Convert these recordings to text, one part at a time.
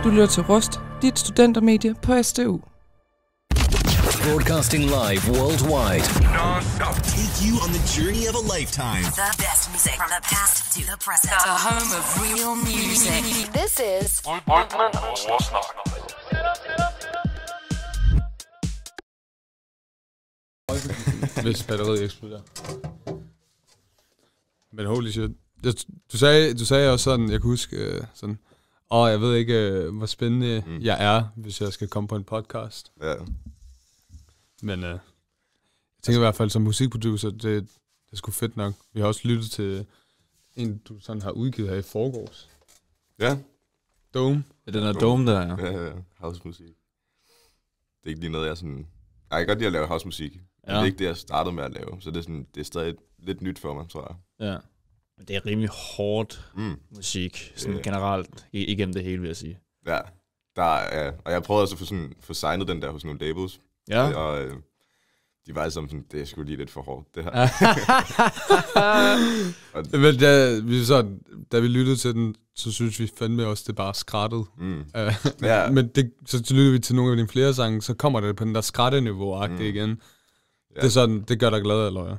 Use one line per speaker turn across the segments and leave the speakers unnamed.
Du lytter til Rust, dit studentermedie på SDU.
Broadcasting live worldwide.
Non-stop. Take you on the journey of a lifetime.
The best music from the past to the present. The home of real music. This is
Hvis batteriet eksploderer. Men holy shit. Du sagde også sådan, jeg kan huske sådan, jeg ved ikke, hvor spændende jeg er, hvis jeg skal komme på en podcast.
Ja.
Men jeg tænker i hvert fald som musikproducer, det er sgu fedt nok. Vi har også lyttet til en, du sådan har udgivet her i forgårs.
Ja.
Dome.
Ja, den er Dome der, ja.
Ja, housemusik. Det er ikke lige noget, jeg sådan... Jeg kan godt lide at lave housemusik. Men det er ikke det, jeg startede med at lave. Så det er, sådan, det er stadig lidt nyt for mig, tror jeg.
Ja. Men det er rimelig hårdt musik, sådan generelt, igennem det hele, vil jeg sige.
Ja. Og jeg prøvede også at få signet den der hos nogle labels.
Ja.
Og de var altså sådan, det er sgu lige lidt for hårdt, det her.
Men da vi lyttede til den, så synes vi fandme også, det bare skrattede.
Ja.
Men så lytter vi til nogle af dine flere sange, så kommer det på den der skratteniveau-agtige igen. Ja. Det er sådan, det gør dig glad, eller hvad?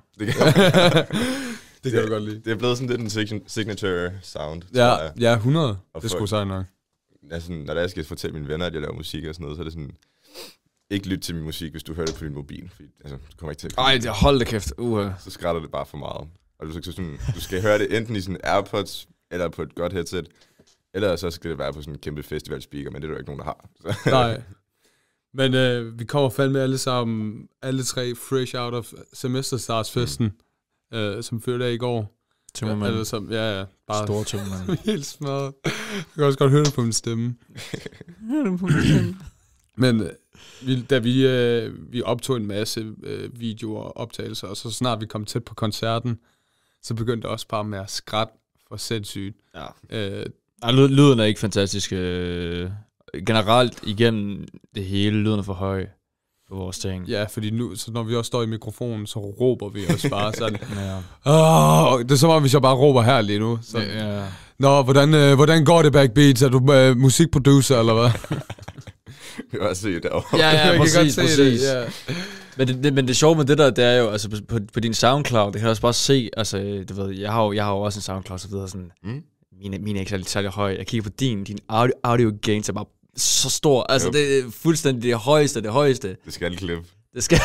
Det kan du godt lide.
Det er blevet sådan lidt en signature sound,
Ja, 100. Og det skulle sige nok.
Altså, når jeg skal fortælle mine venner, at jeg laver musik og sådan noget, så er det sådan... Ikke lyt til min musik, hvis du hører det på din mobil. Fordi, altså, du kommer ikke til at...
Ej, hold da kæft.
Så skrætter det bare for meget. Og du skal høre det enten i sådan AirPods, eller på et godt headset, eller så skal det være på sådan en kæmpe festivalspeaker, men det er der ikke nogen, der har. Så.
Nej. Men vi kommer fandme alle sammen, alle tre fresh out of semesterstarsfesten, som følte af i går.
Tømmermand.
Eller som, ja, bare
stor tømmermand.
Helt smadret. Jeg kan også godt høre det på min stemme. Men da vi optog en masse videoer og optagelser, og så snart vi kom tæt på koncerten, så begyndte det også bare med at skrætte for sindssygt.
Ja. Lyden er ikke fantastisk. Generelt igennem det hele, lyden er for høj på vores ting.
Ja, fordi nu, så når vi også står i mikrofonen, så råber vi også bare sådan.
Ja.
Det er som om, hvis jeg bare råber her lige nu. Så.
Ja.
Nå, hvordan går det, Backbeats? Er du musikproducer, eller hvad?
Jeg kan også se det derovre.
Ja, præcis.
Det, ja.
Men det sjove med det der, det er jo, altså på din SoundCloud, det kan jeg også bare se, altså, du ved, jeg har jo også en SoundCloud, så videre sådan, mine er ikke særlig høje. Jeg kigger på din audio gains er bare så stor, altså det er fuldstændig det højeste.
Det skal klippe.
Det skal,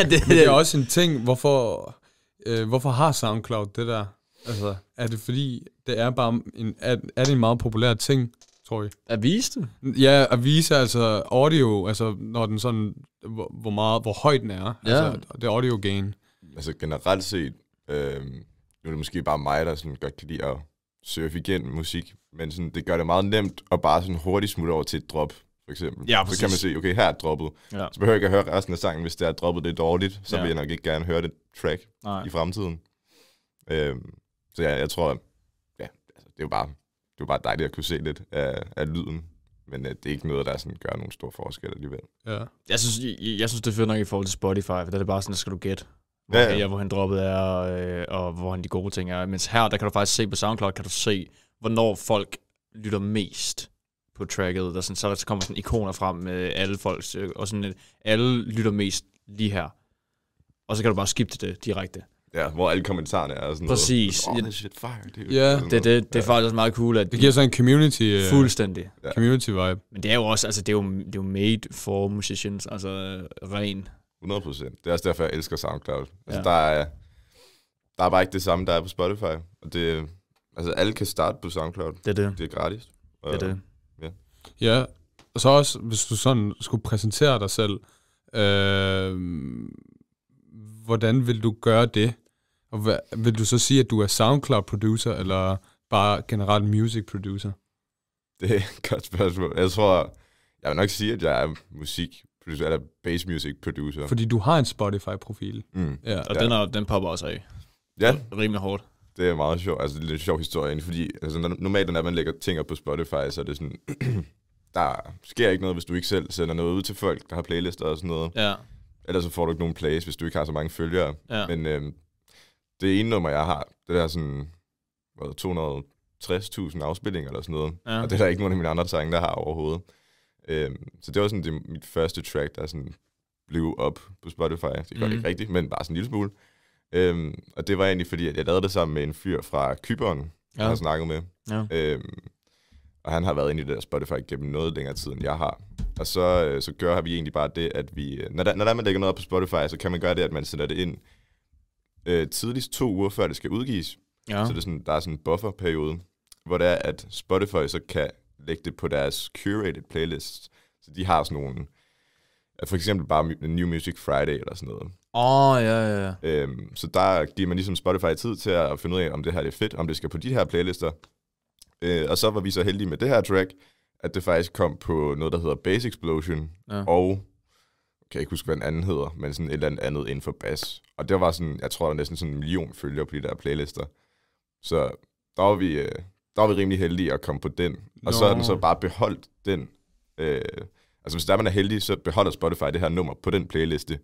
det er også en ting, hvorfor har SoundCloud det der? Altså, er det fordi, det er bare er det en meget populær ting, tror jeg?
At vise det?
Ja, at vise altså audio, altså når den sådan, hvor høj den er, altså det audio gain.
Altså generelt set, nu er det måske bare mig, der sådan godt kan lide at surfe igen musik, men sådan, det gør det meget nemt at bare sådan hurtigt smutte over til et drop, for eksempel.
Ja,
så kan man se, okay, her er droppet. Ja. Så behøver jeg ikke at høre resten af sangen, hvis det er droppet, det er dårligt, så vil jeg nok ikke gerne høre det track i fremtiden. Så ja, jeg tror, altså, det er jo bare dejligt at kunne se lidt af lyden, men det er ikke noget, der sådan gør nogen stor forskel alligevel.
Ja.
Jeg synes, det er fedt nok i forhold til Spotify, for der er det bare sådan, at skal du gætte, hvor han droppet er, og hvor han de gode ting er. Mens her, der kan du faktisk se på SoundCloud, kan du se, hvornår folk lytter mest på tracket. Der sådan, så kommer sådan ikoner frem med alle folks, og sådan, alle lytter mest lige her. Og så kan du bare skifte det direkte.
Ja, hvor alle kommentarerne er sådan
præcis.
noget. This shit fire, dude.
Ja,
det er faktisk også meget cool. At
det giver sådan en community.
Fuldstændig.
Community vibe. Men
det er jo også, altså det er jo made for musicians, altså ren.
100%. Det er også derfor, jeg elsker SoundCloud. Altså der er bare ikke det samme, der er på Spotify. Og det, altså alle kan starte på SoundCloud.
Det er det.
Det er gratis. Og,
det er det.
Ja, og så også, hvis du sådan skulle præsentere dig selv, hvordan vil du gøre det? Og vil du så sige, at du er SoundCloud-producer, eller bare generelt music-producer?
Det er et godt spørgsmål. Jeg vil nok sige, at jeg er musikproducer, eller bass music producer.
Fordi du har en Spotify-profil.
Ja, og den popper også af.
Ja.
Rimelig hårdt.
Det er meget sjovt. Altså, det er lidt sjov historie, fordi altså, normalt, når man lægger ting op på Spotify, så er det sådan, der sker ikke noget, hvis du ikke selv sender noget ud til folk, der har playlister og sådan noget.
Ja.
Ellers så får du ikke nogen plays, hvis du ikke har så mange følgere.
Ja.
Men det ene nummer, jeg har, det der sådan, 200 60.000 afspillinger eller sådan noget. Ja. Og det er der ikke nogen af mine andre sange, der har overhovedet. Så det var sådan mit første track, der sådan blev op på Spotify. Det gør ikke rigtigt, men bare sådan en lille smule. Og det var egentlig fordi, at jeg lavede det sammen med en fyr fra Cypern, jeg har snakket med. Ja. Og han har været inde i det der Spotify gennem noget længere tid, end jeg har. Og så gør vi egentlig bare det, at vi... Når man lægger noget op på Spotify, så kan man gøre det, at man sætter det ind tidligst 2 uger, før det skal udgives. Ja. Så det er sådan, der er sådan en bufferperiode, hvor det er, at Spotify så kan lægge det på deres curated playlist. Så de har sådan nogle... For eksempel bare New Music Friday eller sådan noget.
Ja.
Så der giver man ligesom Spotify tid til at finde ud af, om det her er fedt, om det skal på de her playlister. Og så var vi så heldige med det her track, at det faktisk kom på noget, der hedder Bass Explosion, og kan jeg ikke huske, hvad den anden hedder, men sådan et eller andet inden for bass. Og det var sådan, jeg tror, der var næsten sådan 1 million følgere på de der playlister. Så der var vi rimelig heldige at komme på den. Og så er den så bare beholdt den. Altså hvis der man er heldig, så beholder Spotify det her nummer på den playliste,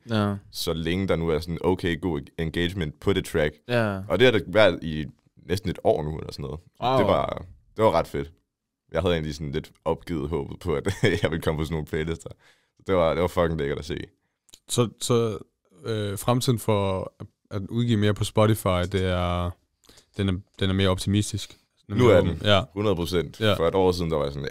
så længe der nu er sådan okay, god engagement på det track. Ja. Og det har det været i næsten 1 år nu, eller sådan noget. Wow. Det var ret fedt. Jeg havde egentlig sådan lidt opgivet håbet på, at jeg ville komme på sådan nogle playlister. Det var fucking lækkert at se.
Så fremtiden for at udgive mere på Spotify, den er mere optimistisk.
Nu er den 100%. Ja. For 1 år siden, der var jeg sådan,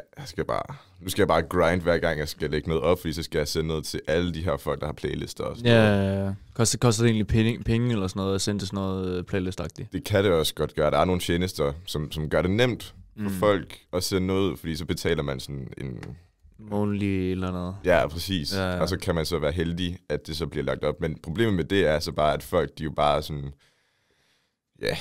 nu skal jeg bare grind hver gang, jeg skal lægge noget op, fordi så skal jeg sende noget til alle de her folk, der har playlister og sådan noget.
Ja. Koster det egentlig penge eller sådan noget at sende til sådan noget playlist-agtigt?
Det kan det også godt gøre. Der er nogle tjenester, som gør det nemt for folk at sende noget, fordi så betaler man sådan en...
månedlig eller noget.
Ja, præcis. Ja. Og så kan man så være heldig, at det så bliver lagt op. Men problemet med det er så bare, at folk, de jo bare sådan... Ja,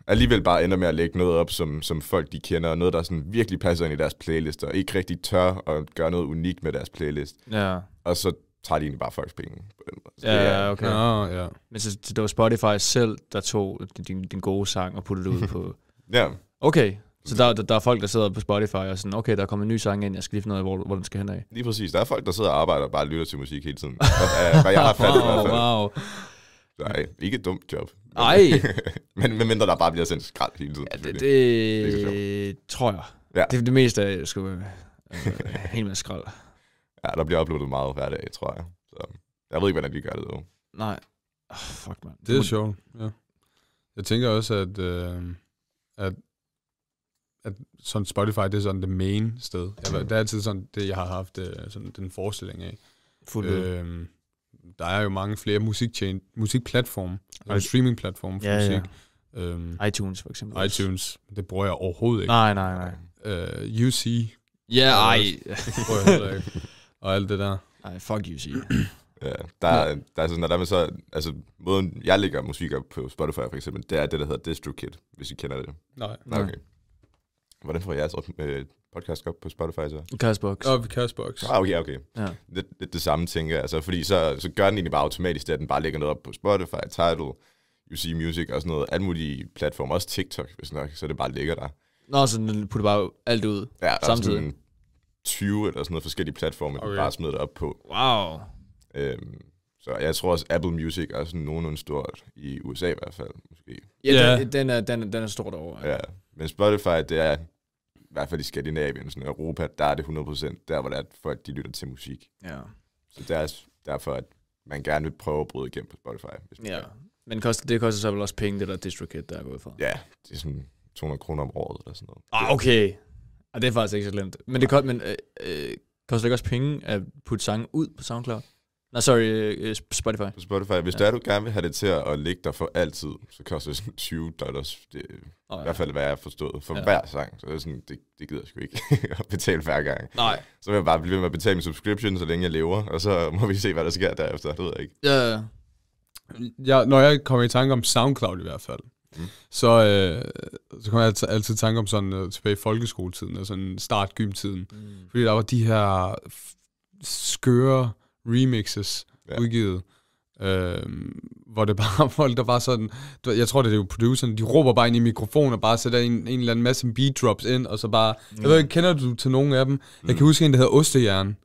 alligevel bare ender med at lægge noget op, som folk de kender, og noget, der sådan virkelig passer ind i deres playlist, og ikke rigtig tør at gøre noget unikt med deres playlist. Ja. Og så tager de egentlig bare folks penge på den måde.
Ja, okay. Ja. Men så det var Spotify selv, der tog din gode sang og puttede det ud på...
Ja.
Okay, så der er folk, der sidder på Spotify og sådan, okay, der er kommet en ny sang ind, jeg skal lige finde ud af, hvor den skal hen af.
Lige præcis. Der er folk, der sidder og arbejder og bare lytter til musik hele tiden. Hvad jeg har fattet i hvert fald.
Wow.
Nej, ikke et dumt job.
Nej.
Men mindre der bare bliver sendt skrald hele tiden.
Ja, det tror jeg. Ja. Det er det meste af, jeg skal være helt med skrald.
Ja, der bliver uploadet meget hver dag, tror jeg. Så jeg ved ikke, hvordan de gør det dog.
Nej. Fuck, man.
Det er sjovt, ja. Jeg tænker også, at sådan Spotify, det er sådan det main sted. Det er altid sådan det, jeg har haft sådan den forestilling af. Der er jo mange flere musikplatforme, altså streamingplatforme for musik.
iTunes for eksempel.
iTunes, det bruger jeg overhovedet ikke.
Nej.
UC.
Ja, ej.
Bruger jeg heller ikke. Og alt det der.
Nej, fuck UC.
Ja, der er sådan, der så, altså måden jeg lægger musik op på Spotify for eksempel, det er det, der hedder DistroKid, hvis I kender det.
Nej.
Okay. Hvordan får jeres podcast op på Spotify så?
Castbox.
Castbox.
Okay. Ja. Lidt det samme, tænker jeg. Altså, fordi så gør den egentlig bare automatisk, at den bare lægger noget op på Spotify, Tidal, UC Music og sådan noget. Alle mulige platformer, også TikTok, hvis nok, så det bare ligger der.
Nå, så den putter bare alt ud samtidig? Ja, der er
20 eller sådan noget forskellige platformer, okay. Du bare smider det op på.
Wow.
Så jeg tror også, Apple Music er sådan nogenlunde stort i USA i hvert fald, måske.
Ja, den er stort over.
Ja, men Spotify, det er i hvert fald i Skandinavien, sådan Europa, der er det 100%, der hvor der er folk, de lytter til musik.
Ja.
Så det er derfor, at man gerne vil prøve at bryde igennem på Spotify. Hvis man kan.
Men det koster så vel også penge, det der DistroKid, der er gået for?
Ja, det er sådan 200 kroner om året eller sådan noget.
Okay. Og det er faktisk ikke så slemt. Men det koster det ikke også penge at putte sange ud på SoundCloud? Nej, Spotify.
På Spotify. Hvis du gerne vil have det til at ligge der for altid, så koster det sådan $20. Det er i hvert fald, hvad jeg har forstået, for hver sang. Så det er sådan, det gider jeg sgu ikke at betale hver gang.
Nej.
Så vil jeg bare blive ved med at betale min subscription, så længe jeg lever, og så må vi se, hvad der sker derefter. Det ved jeg ikke.
Ja. Når jeg kommer i tanke om SoundCloud i hvert fald, så kommer jeg altid i tanke om sådan tilbage i folkeskoletiden, og sådan start-gymtiden. Fordi der var de her skøre remixes udgivet, hvor det bare folk, der bare sådan, jeg tror det er jo producerne, de råber bare ind i mikrofonen og bare sætter en eller anden masse beat drops ind, og så bare, jeg ved ikke, kender du til nogen af dem? Jeg kan huske en, der hedder Ostejern.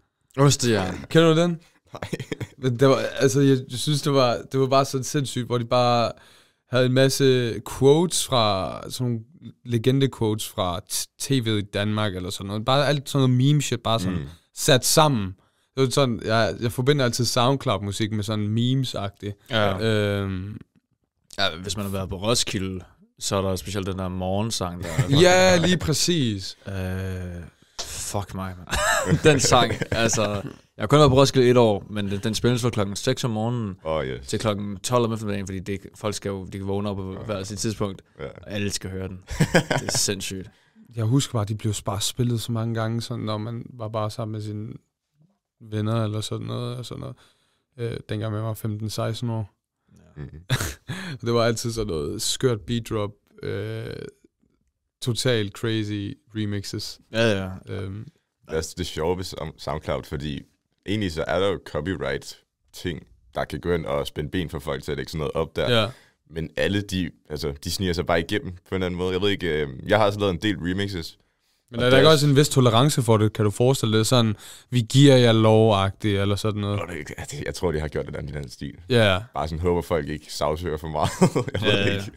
Kender du den?
Nej.
Det var, altså, jeg synes, det var bare så sindssygt, hvor de bare havde en masse quotes fra, sådan nogle legende-quotes fra tv i Danmark, eller sådan noget. Bare alt sådan noget meme-shit, bare sådan sat sammen. Det var sådan, jeg forbinder altid SoundCloud-musik med sådan memes-agtigt.
Ja. Hvis man har været på Roskilde, så er der specielt den der morgensang der.
Ja, lige præcis.
Fuck mig, man. Den sang, altså... Jeg har kun været på Roskilde 1 år, men den spilles fra klokken 6 om morgenen til klokken 12 om eftermiddagen, fordi folk skal jo, de kan vågne op på hver sit tidspunkt, og alle skal høre den. Det er sindssygt.
Jeg husker bare, at de blev bare spillet så mange gange, sådan, når man var bare sammen med sine venner eller sådan noget. Dengang jeg var 15-16 år. Ja. Det var altid sådan noget skørt beat drop, total crazy remixes.
Ja.
Det er sjovt ved SoundCloud, fordi egentlig så er der jo copyright-ting, der kan gå ind og spænde ben for folk til at lægge sådan noget op der. Ja. Men alle de sniger sig bare igennem på en eller anden måde. Jeg ved ikke, jeg har altså lavet en del remixes.
Men er der ikke også en vis tolerance for det? Kan du forestille dig sådan, vi giver jer lov-agtigt, eller sådan noget?
Jeg tror, de har gjort det i den stil.
Ja. Yeah.
Bare sådan håber folk ikke sagsøger for meget. Jeg ved ikke.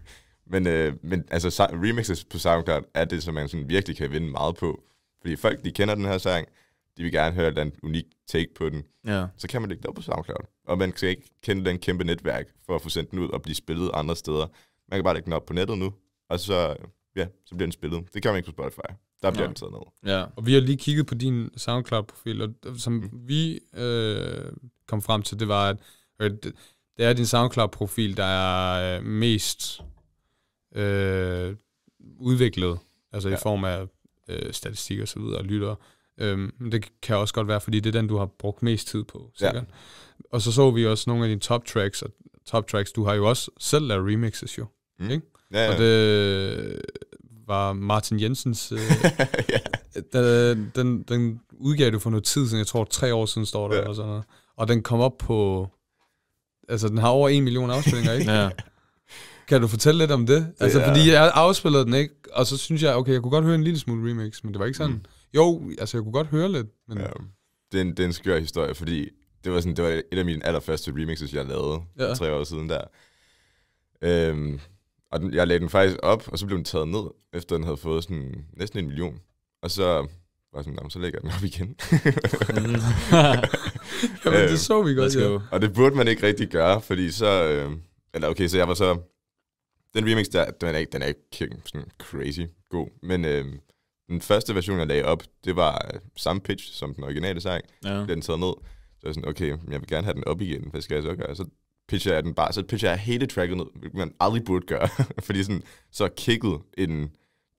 Men altså, remixes på SoundCloud er det, som man sådan virkelig kan vinde meget på. Fordi folk, de kender den her sang, de vil gerne høre et unikt take på den. Ja. Så kan man lægge det op på SoundCloud. Og man skal ikke kende den kæmpe netværk for at få sendt den ud og blive spillet andre steder. Man kan bare lægge den op på nettet nu, og så bliver den spillet. Det kan man ikke på Spotify. Der bliver den taget ned.
Ja. Og vi har lige kigget på din SoundCloud-profil, og som vi kom frem til, det var, at det er din SoundCloud-profil, der er mest udviklet, altså i form af statistik og så videre, og lyttere. Det kan også godt være, fordi det er den, du har brugt mest tid på, sikkert. Ja. Og så vi også nogle af dine top tracks, og top tracks, du har jo også selv lavet remixes jo, ikke? Ja. Og det var Martin Jensens, den udgav du for noget tid siden, jeg tror 3 år siden står der, eller sådan noget. Og den kom op på, altså den har over 1 million afspillinger, ikke? Ja. Kan du fortælle lidt om det? Altså, fordi jeg afspillede den ikke, og så synes jeg, okay, jeg kunne godt høre en lille smule remix, men det var ikke sådan. Jo, altså jeg kunne godt høre lidt. Men
det er en skør historie, fordi det var et af mine allerførste remixes, jeg lavede 3 år siden der. Og jeg lagde den faktisk op, og så blev den taget ned, efter den havde fået sådan næsten 1 million. Og så var sådan, så lægger jeg den op igen.
Jamen, det så vi godt, ja.
Og det burde man ikke rigtig gøre, fordi så... så jeg var så... Den remix der, den er ikke sådan crazy god, men den første version, jeg lagde op, det var samme pitch som den originale sang. Ja. Den taget ned. Så jeg sådan, okay, jeg vil gerne have den op igen. Hvad skal jeg så gøre? Så pitcher jeg den bare. Så pitcher jeg hele tracket ned, hvilket man aldrig burde gøre. Fordi sådan, så kicket en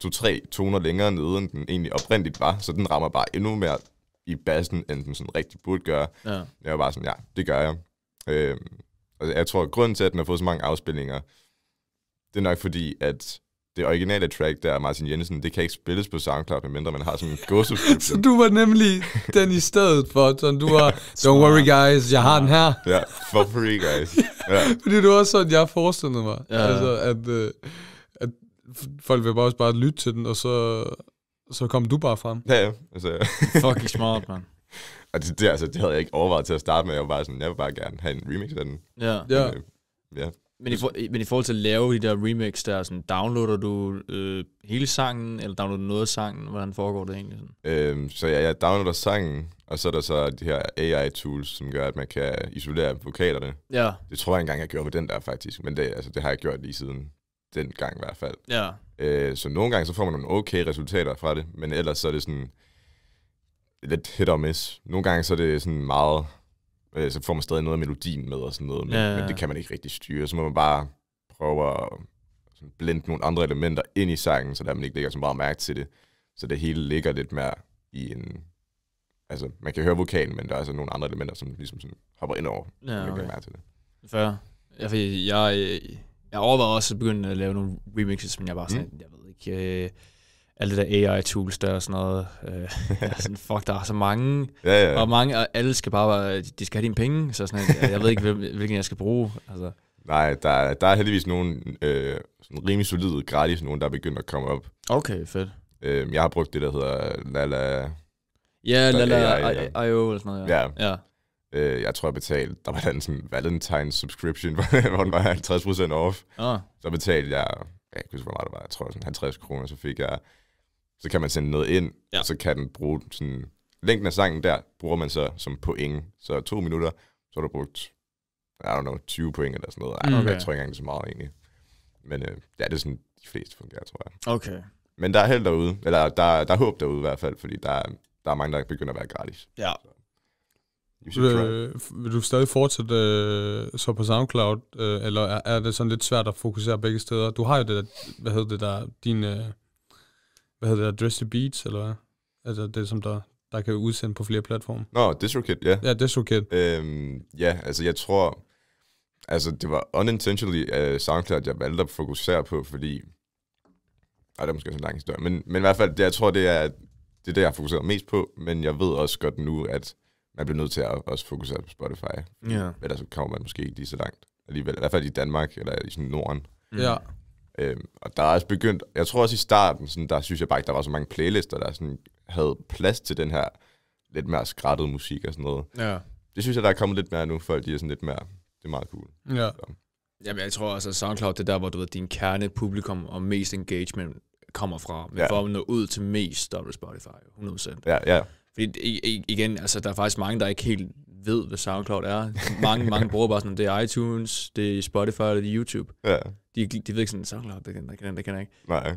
2-3 toner længere nede, end den egentlig oprindeligt var. Så den rammer bare endnu mere i bassen, end den sådan rigtig burde gøre. Ja. Jeg var bare sådan, ja, det gør jeg. Og jeg tror, at grunden til, at den har fået så mange afspilninger, det er nok fordi, at det originale track der, Martin Jensen, det kan ikke spilles på SoundCloud, medmindre man har sådan en go-subscription.
Så du var nemlig den i stedet for, sådan du var, don't worry guys, jeg har den her.
Ja, for free guys. Ja.
Fordi du var sådan, jeg forestillede mig. Ja. Altså, at folk vil bare lytte til den, og så kom du bare frem.
Ja. Altså,
fucking smart, man.
Og det havde jeg ikke overvejet til at starte med. Jeg vil bare gerne have en remix af den.
Ja.
Ja.
Men i forhold til at lave de der remix der, sådan, downloader du hele sangen, eller downloader du noget af sangen? Hvordan foregår det egentlig? Sådan?
Så jeg downloader sangen, og så er der så de her AI-tools, som gør, at man kan isolere vokalerne. Ja. Det tror jeg engang, jeg gjorde med den der faktisk, men det har jeg gjort lige siden den gang i hvert fald. Ja. Så nogle gange så får man nogle okay resultater fra det, men ellers så er det sådan lidt hit or miss. Nogle gange så er det sådan meget... Så får man stadig noget af melodien med og sådan noget, men det kan man ikke rigtig styre. Så må man bare prøve at blende nogle andre elementer ind i sangen, så der man ikke lægger så meget mærke til det. Så det hele ligger lidt mere i en... Altså, man kan høre vokalen, men der er altså nogle andre elementer, som ligesom sådan hopper ind over, så man ikke lægger mærke til det.
Fair. Jeg overvejede også at begynde at lave nogle remixes, men jeg bare sådan, jeg ved ikke... alle det der AI-tools der og sådan noget. Sådan, fuck, der er så mange. Ja. Og mange, og alle skal bare, de skal have dine penge, så sådan, jeg ved ikke, hvilken jeg skal bruge. Altså.
Nej, der er heldigvis nogle sådan rimelig solide gratis, nogen der er begyndt at komme op.
Okay, fedt.
Jeg har brugt det, der hedder Lala...
Ja, Lala.io eller sådan noget.
Ja. Jeg tror, jeg betalte, der var den sådan Valentine's subscription, hvor den var 50% off. Så betalte jeg ikke huske, hvor meget det var, jeg tror sådan 50 kroner, så kan man sende noget ind, og så kan den bruge sådan, længden af sangen der, bruger man så som point. Så 2 minutter, så har du brugt, 20 point eller sådan noget. Jeg tror ikke engang, det er så meget egentlig. Men det er sådan, de fleste fungerer, tror jeg.
Okay.
Men der er held derude, eller der er håb derude i hvert fald, fordi der er mange, der begynder at være gratis.
Ja.
Vil du stadig fortsætte så på SoundCloud, eller er det sådan lidt svært at fokusere begge steder? Du har jo det der, Dressy Beats, eller hvad? Altså det, som der kan udsende på flere platforme.
Nå, DistroKid, ja.
Ja, DistroKid.
Ja, altså jeg tror, det var unintentionally SoundCloud, jeg valgte at fokusere på, fordi det er måske sådan en lang historie, men i hvert fald, jeg tror, det er det, jeg har fokuseret mest på, men jeg ved også godt nu, at man bliver nødt til at også fokusere på Spotify.
Ja.
Ellers så kommer man måske ikke lige så langt. Alligevel, i hvert fald i Danmark, eller i sådan Norden.
Ja.
Og der er også begyndt, jeg tror også i starten, sådan, der synes jeg bare ikke, der var så mange playlister, der sådan, havde plads til den her lidt mere skrættede musik og sådan noget.
Ja.
Det synes jeg, der er kommet lidt mere nu, folk de er sådan lidt mere, det er meget cool.
Ja.
Så.
Jamen, jeg tror altså, SoundCloud, det er der, hvor du ved, din kernepublikum og mest engagement kommer fra. Men for at nå ud til mest, der er det Spotify, 100%.
Ja.
Fordi igen, altså, der er faktisk mange, der ikke helt ved, hvad SoundCloud er. Mange bruger bare sådan, det er iTunes, det er Spotify, eller det er YouTube.
Ja.
De ved ikke sådan, SoundCloud, det kan jeg ikke.
Nej.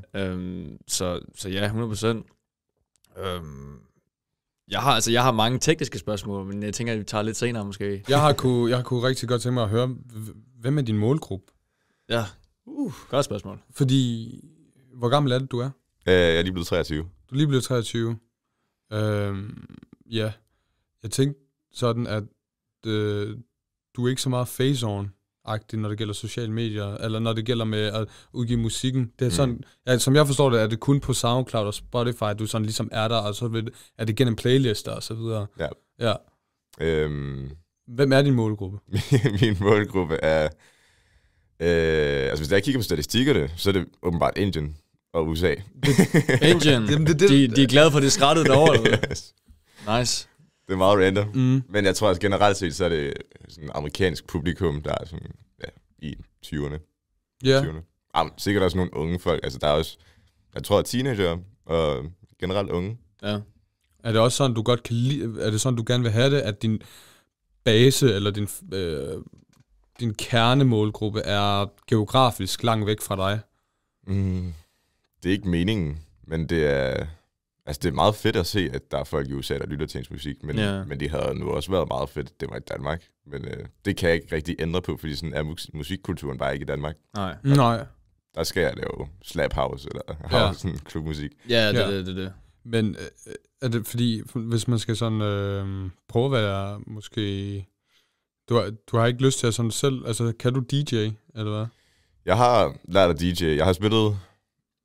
Så ja, 100%. Jeg har mange tekniske spørgsmål, men jeg tænker, at vi tager lidt senere måske.
Jeg har kunne rigtig godt tænke mig at høre, hvem er din målgruppe?
Ja, godt spørgsmål.
Fordi, hvor gammel er det, du er?
Jeg er lige blevet 23.
Du er lige blevet 23. Ja, jeg tænkte sådan, at du er ikke så meget face-on-agtig, når det gælder sociale medier, eller når det gælder med at udgive musikken. Det er sådan, som jeg forstår det, er det kun på SoundCloud og Spotify, du sådan ligesom er der, og så er det gennem playlister og så videre. Ja. Hvem er din målgruppe?
Min målgruppe er, hvis jeg kigger på statistikkerne, så er det åbenbart Indien og USA.
Indien? De er glade for det skrættede derovre. Yes. Nice.
Det er meget random. Men jeg tror, at generelt set, så er det sådan amerikansk publikum, der er sådan, i 20'erne.
Ja.
20'erne. Sikkert også nogle unge folk. Altså, der er også, jeg tror, teenager og generelt unge.
Ja.
Er det også sådan, du godt kan lide, er det sådan, du gerne vil have det, at din base, eller din kernemålgruppe er geografisk langt væk fra dig?
Det er ikke meningen, men det er meget fedt at se, at der er folk i USA, der lytter til ens musik, men det havde nu også været meget fedt, at det var i Danmark. Men det kan jeg ikke rigtig ændre på, fordi sådan er musikkulturen bare ikke i Danmark.
Nej.
Der skal jeg lave slap house, eller house, sådan klubmusik.
Ja, det.
Men er det fordi, hvis man skal sådan prøve at være måske... Du har ikke lyst til at sådan selv... Altså, kan du DJ, eller hvad?
Jeg har lært at DJ. Jeg har spillet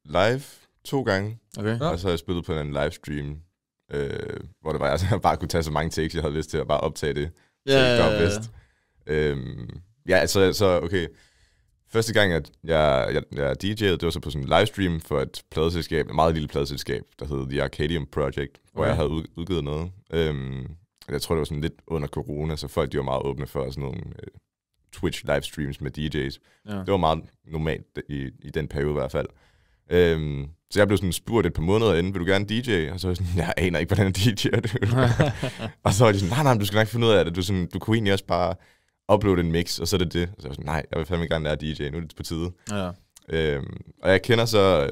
live 2 gange.
Okay.
Og så har jeg spillet på en livestream, hvor det var, jeg bare kunne tage så mange takes, jeg havde lyst til at bare optage det. Så okay. Første gang, at jeg DJ'ede, det var så på sådan en livestream for et pladeselskab, et meget lille pladeselskab, der hed The Arcadium Project, hvor jeg havde udgivet noget. Jeg tror, det var sådan lidt under corona, så folk de var meget åbne for sådan nogle Twitch livestreams med DJ's. Ja. Det var meget normalt i den periode i hvert fald. Så jeg blev sådan spurgt et par måneder inden, vil du gerne DJ? Og så var jeg sådan, jeg aner ikke, hvordan jeg DJ'er det. Og så var de sådan, nej, du skal nok finde ud af det. Du kunne egentlig også bare uploade en mix, og så er det det. Og så var jeg sådan, nej, jeg vil fandme gerne lære DJ, nu er det på tide. Ja. Og jeg kender så,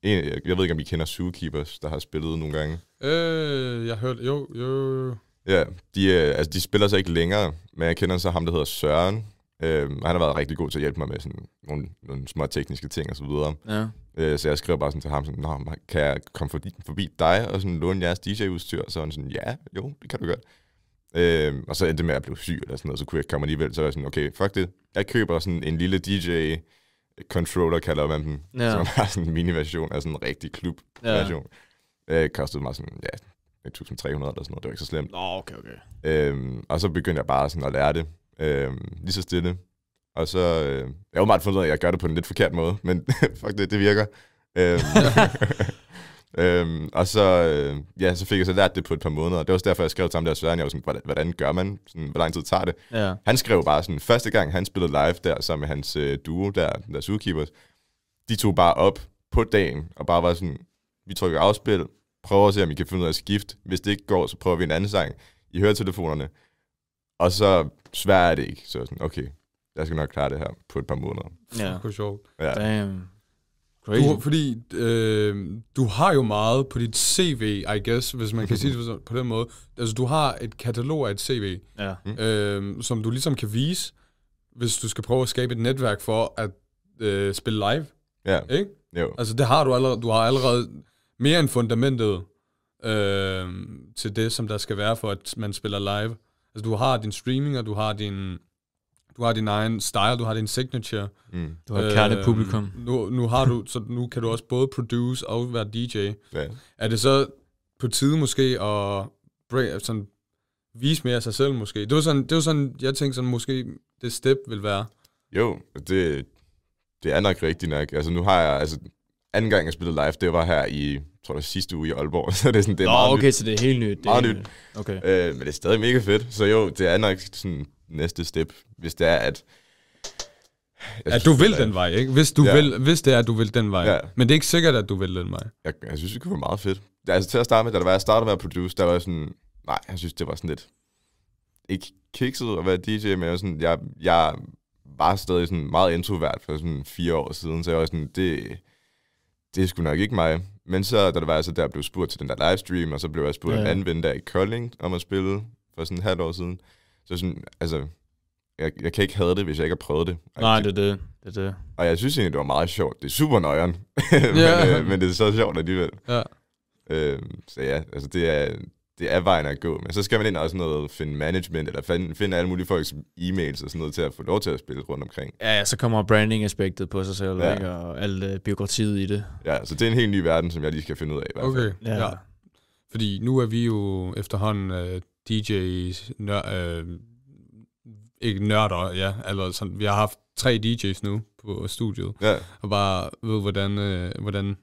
jeg ved ikke, om I kender Zookeepers, der har spillet nogle gange.
Jeg hørte, jo.
Ja, de spiller så ikke længere, men jeg kender så ham, der hedder Søren. Og han har været rigtig god til at hjælpe mig med sådan nogle små tekniske ting og så videre. Ja. Så jeg skrev bare sådan til ham, sådan, kan jeg komme forbi dig og sådan låne jeres DJ-udstyr? Og så han sådan, ja, jo, det kan du godt. Og så endte det med at blive syg eller sådan noget, så kunne jeg ikke komme alligevel. Så var jeg sådan, okay, fuck det. Jeg køber sådan en lille DJ-controller, kalder man den, som er sådan en mini-version af sådan en rigtig klub-version. Kostede mig sådan, 1.300 eller sådan noget, det var ikke så slemt.
Okay.
Og så begyndte jeg bare sådan at lære det, lige så stille. Og så, jeg har meget fundet ud af, at jeg gør det på en lidt forkert måde, men fuck det virker. Og så, så fik jeg så lært det på et par måneder. Det var også derfor, jeg skrev til ham der Søren. Jeg var sådan, hvordan gør man? Sådan, hvor lang tid tager det? Ja. Han skrev bare sådan, første gang han spillede live der, sammen med hans duo der Zookeepers, de tog bare op på dagen, og bare var sådan, vi trykker afspil, prøver at se, om I kan finde ud af at skifte. Hvis det ikke går, så prøver vi en anden sang. I høretelefonerne. Og så svær er det ikke. Så sådan, okay, jeg skal nok klare det her på et par måneder.
Ja, det er sjovt. Ja.
Damn.
Fordi du har jo meget på dit CV, I guess, hvis man kan sige det på den måde. Altså, du har et katalog af et CV, som du ligesom kan vise, hvis du skal prøve at skabe et netværk for at spille live.
Ja.
Ikke?
Jo.
Altså, det har du allerede. Du har allerede mere end fundamentet til det, som der skal være for, at man spiller live. Altså, du har din streaming, og du har din egen style, du har din signature.
Du har kernepublikum.
Nu har du, så nu kan du også både produce og være DJ.
Ja.
Er det så på tide måske at sådan, vise mere af sig selv måske? Det var sådan, jeg tænkte sådan, måske det step vil være.
Jo, det er nok rigtigt nok. Altså nu har jeg, altså anden gang jeg spillede live, det var her i, tror jeg, sidste uge i Aalborg. Så det er sådan, det er meget
okay,
nyt.
Så det er helt nyt.
Meget nyt.
Okay.
Men det er stadig mega fedt. Så jo, det er nok sådan næste step, hvis det er, at
du vil den vej, ikke? Hvis det er, at du vil den vej. Ja. Men det er ikke sikkert, at du vil den vej.
Jeg synes, det kunne være meget fedt. Altså til at starte med, da jeg startede med at produce, der var sådan, nej, jeg synes, det var sådan lidt, ikke kikset at være DJ, men jeg var stadig sådan meget introvert for sådan 4 år siden, så jeg var sådan, det er sgu nok ikke mig. Men så, da der var der blev spurgt til den der livestream, og så blev jeg spurgt en anden ven der i Kolding om at spille for sådan et halvt år siden. Så sådan, altså, jeg kan ikke have det, hvis jeg ikke har prøvet det.
Nej, det er det.
Og jeg synes egentlig, det var meget sjovt. Det er super nøjeren, men det er så sjovt alligevel. Ja. Så ja, altså det er vejen at gå. Men så skal man ind og sådan noget, finde management, eller finde alle mulige folks e-mails og sådan noget, til at få lov til at spille rundt omkring.
Ja, så kommer branding-aspektet på sig selv, ikke? Og alt bureaukratiet i det.
Ja, så det er en helt ny verden, som jeg lige skal finde ud af i hvert fald.
Okay, ja. Fordi nu er vi jo efterhånden DJ's ikke nørder, ja. Altså sådan, vi har haft 3 DJ's nu på studiet, og bare ved, hvordan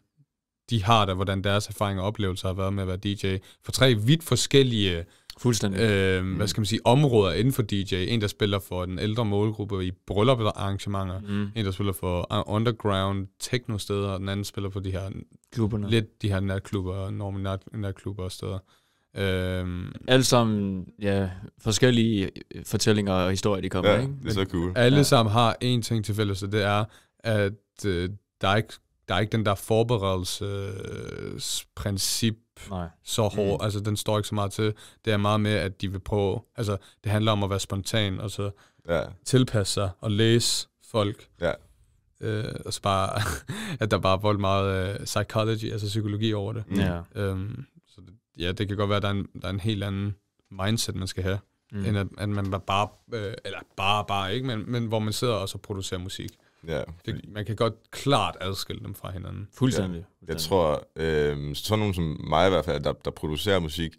de har det, hvordan deres erfaringer og oplevelser har været med at være DJ. For 3 vidt forskellige hvad skal man sige, områder inden for DJ. En, der spiller for den ældre målgruppe i bryllupsarrangementer. En, der spiller for underground techno-steder, og den anden spiller for de her klubberne. Lidt de her natklubber, norme natklubber og steder.
Alle sammen, forskellige fortællinger og historier, de kommer, ikke?
Det er så cool.
Alle sammen har én ting til fælles, og det er, at der er ikke den der forberedelsesprincip så hård. Altså, den står ikke så meget til. Det er meget med, at de vil prøve. Altså, det handler om at være spontan, og så tilpasse sig og læse folk. Ja. Og så bare, at der bare er voldt meget psychology, altså psykologi over det.
Ja.
Så det kan godt være, at der er en helt anden mindset, man skal have, end at man bare ikke, men hvor man sidder og så producerer musik.
Ja,
man kan godt klart adskille dem fra hinanden.
Fuldstændig.
Jeg tror, sådan nogen som mig i hvert fald, der producerer musik,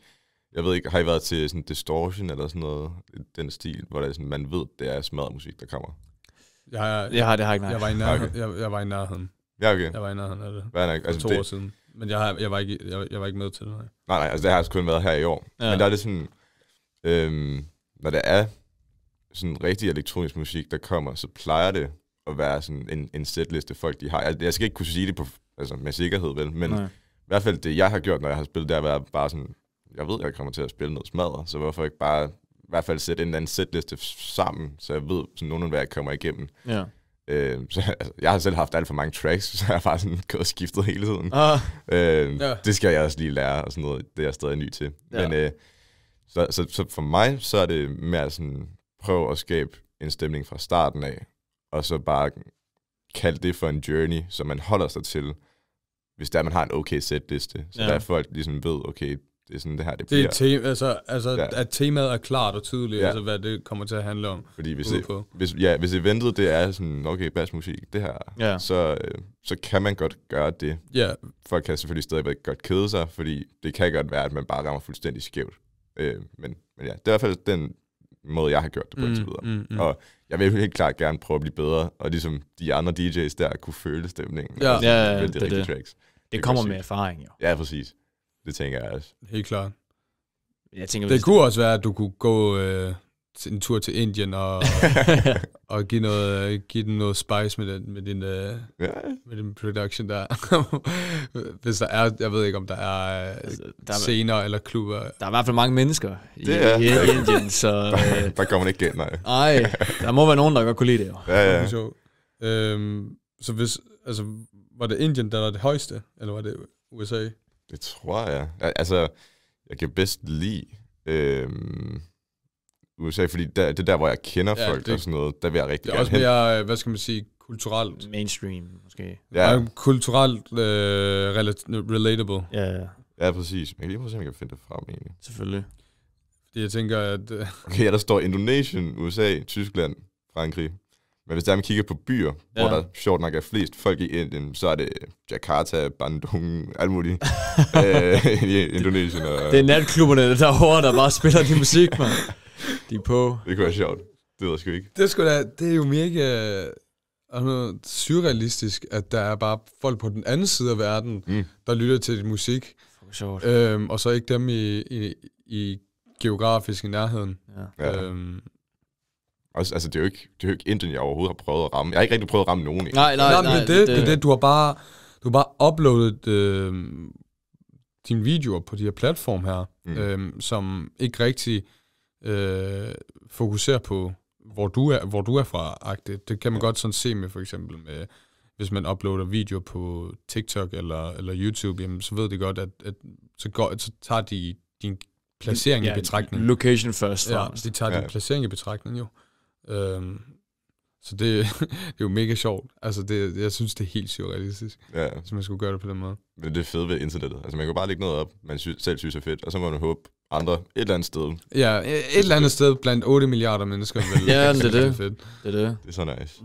jeg ved ikke, har I været til sådan distortion eller sådan noget, den stil, hvor det er sådan, man ved, det er smadret musik, der kommer?
Det har ikke.
Jeg var i nærheden. Jeg var i nærheden.
Ja, okay.
Jeg var i nærheden af det.
Altså,
2 år siden. Men jeg var ikke med til det.
Nej, altså det har altså kun været her i år. Ja. Men der er det sådan, når der er sådan rigtig elektronisk musik, der kommer, så plejer det at være sådan en setliste folk, de har. Jeg skal ikke kunne sige det med sikkerhed, vel, men i hvert fald det, jeg har gjort, når jeg har spillet, det har været bare sådan, jeg ved, jeg kommer til at spille noget smadret, så hvorfor ikke bare i hvert fald sætte en eller anden setliste sammen, så jeg ved sådan nogenlunde, hvad jeg kommer igennem. Ja. Så altså, jeg har selv haft alt for mange tracks, så jeg har bare sådan gået og skiftet hele tiden. Det skal jeg også lige lære, og sådan noget, det er jeg stadig ny til. Ja. Men så for mig, så er det mere sådan, prøve at skabe en stemning fra starten af, og så bare kalde det for en journey, som man holder sig til, hvis der man har en okay setliste, så der folk ligesom ved, okay, det er sådan det her, det bliver.
Det er at temaet er klart og tydeligt, altså hvad det kommer til at handle om.
Fordi hvis eventet det er sådan, okay, basmusik, det her, så kan man godt gøre det.
Ja.
Folk kan selvfølgelig stadigvæk godt kede sig, fordi det kan godt være, at man bare rammer fuldstændig skævt. Men ja, det er i hvert fald den måde, jeg har gjort det på indtil videre. Og jeg vil helt klart gerne prøve at blive bedre, og ligesom de andre DJ's der kunne føle stemningen.
Ja,
det tracks.
Det kommer med erfaring, jo.
Ja, præcis. Det tænker jeg også.
Helt klart.
Jeg tænker,
det kunne også være, at du kunne gå en tur til Indien og give den noget spice med din production der. Hvis der er, jeg ved ikke, om der er scener eller klubber. Der
er i hvert fald mange mennesker i Indien, så...
der kommer man ikke igen, nej.
Nej, der må være nogen, der godt kunne lide det, jo.
Ja.
Så hvis, altså, var det Indien, der var det højeste, eller var det USA?
Det tror jeg. Altså, jeg kan bedst lide USA, fordi det er der, hvor jeg kender folk og sådan noget. Der vil jeg rigtig gerne hen.
Det er også mere, hvad skal man sige, kulturelt.
Mainstream, måske.
Ja, kulturelt relatable.
Ja, præcis. Jeg kan lige prøve at se, om jeg kan finde det frem egentlig.
Selvfølgelig.
Fordi jeg tænker, at...
Okay, der står Indonesien, USA, Tyskland, Frankrig. Men hvis der man kigger på byer, hvor der sjovt nok er flest folk i Indien, så er det Jakarta, Bandung, alt muligt i Indonesien. Og
det er natklubberne derovre, der bare spiller de musik, man. De er på.
Det kunne være sjovt. Det ved jeg sgu ikke.
Det er jo mega surrealistisk, at der er bare folk på den anden side af verden, der lytter til musik.
Sjovt.
Og så ikke dem i geografisk nærheden.
Ja. Også, altså, det er jo ikke Indien, jeg overhovedet har prøvet at ramme. Jeg har ikke rigtig prøvet at ramme nogen.
Nej,
men det. Du har bare uploadet dine videoer på de her platform her, som ikke rigtig fokuserer på, hvor du er fra-agtigt. Det kan man godt sådan se med, for eksempel med, hvis man uploader videoer på TikTok eller YouTube, jamen, så ved de godt, at så tager de din placering i betragtning.
Location first.
Ja, de tager din placering i betragtning, jo. Så det er jo mega sjovt. Altså, jeg synes, det er helt surrealistisk, så man skulle gøre det på den måde.
Men det er fedt ved internettet. Altså, man kan bare lægge noget op, man selv synes er fedt, og så må man håbe andre et eller andet sted.
Ja, et eller andet sted blandt 8 milliarder mennesker.
Ja, det er det.
Fedt. Det er så nice.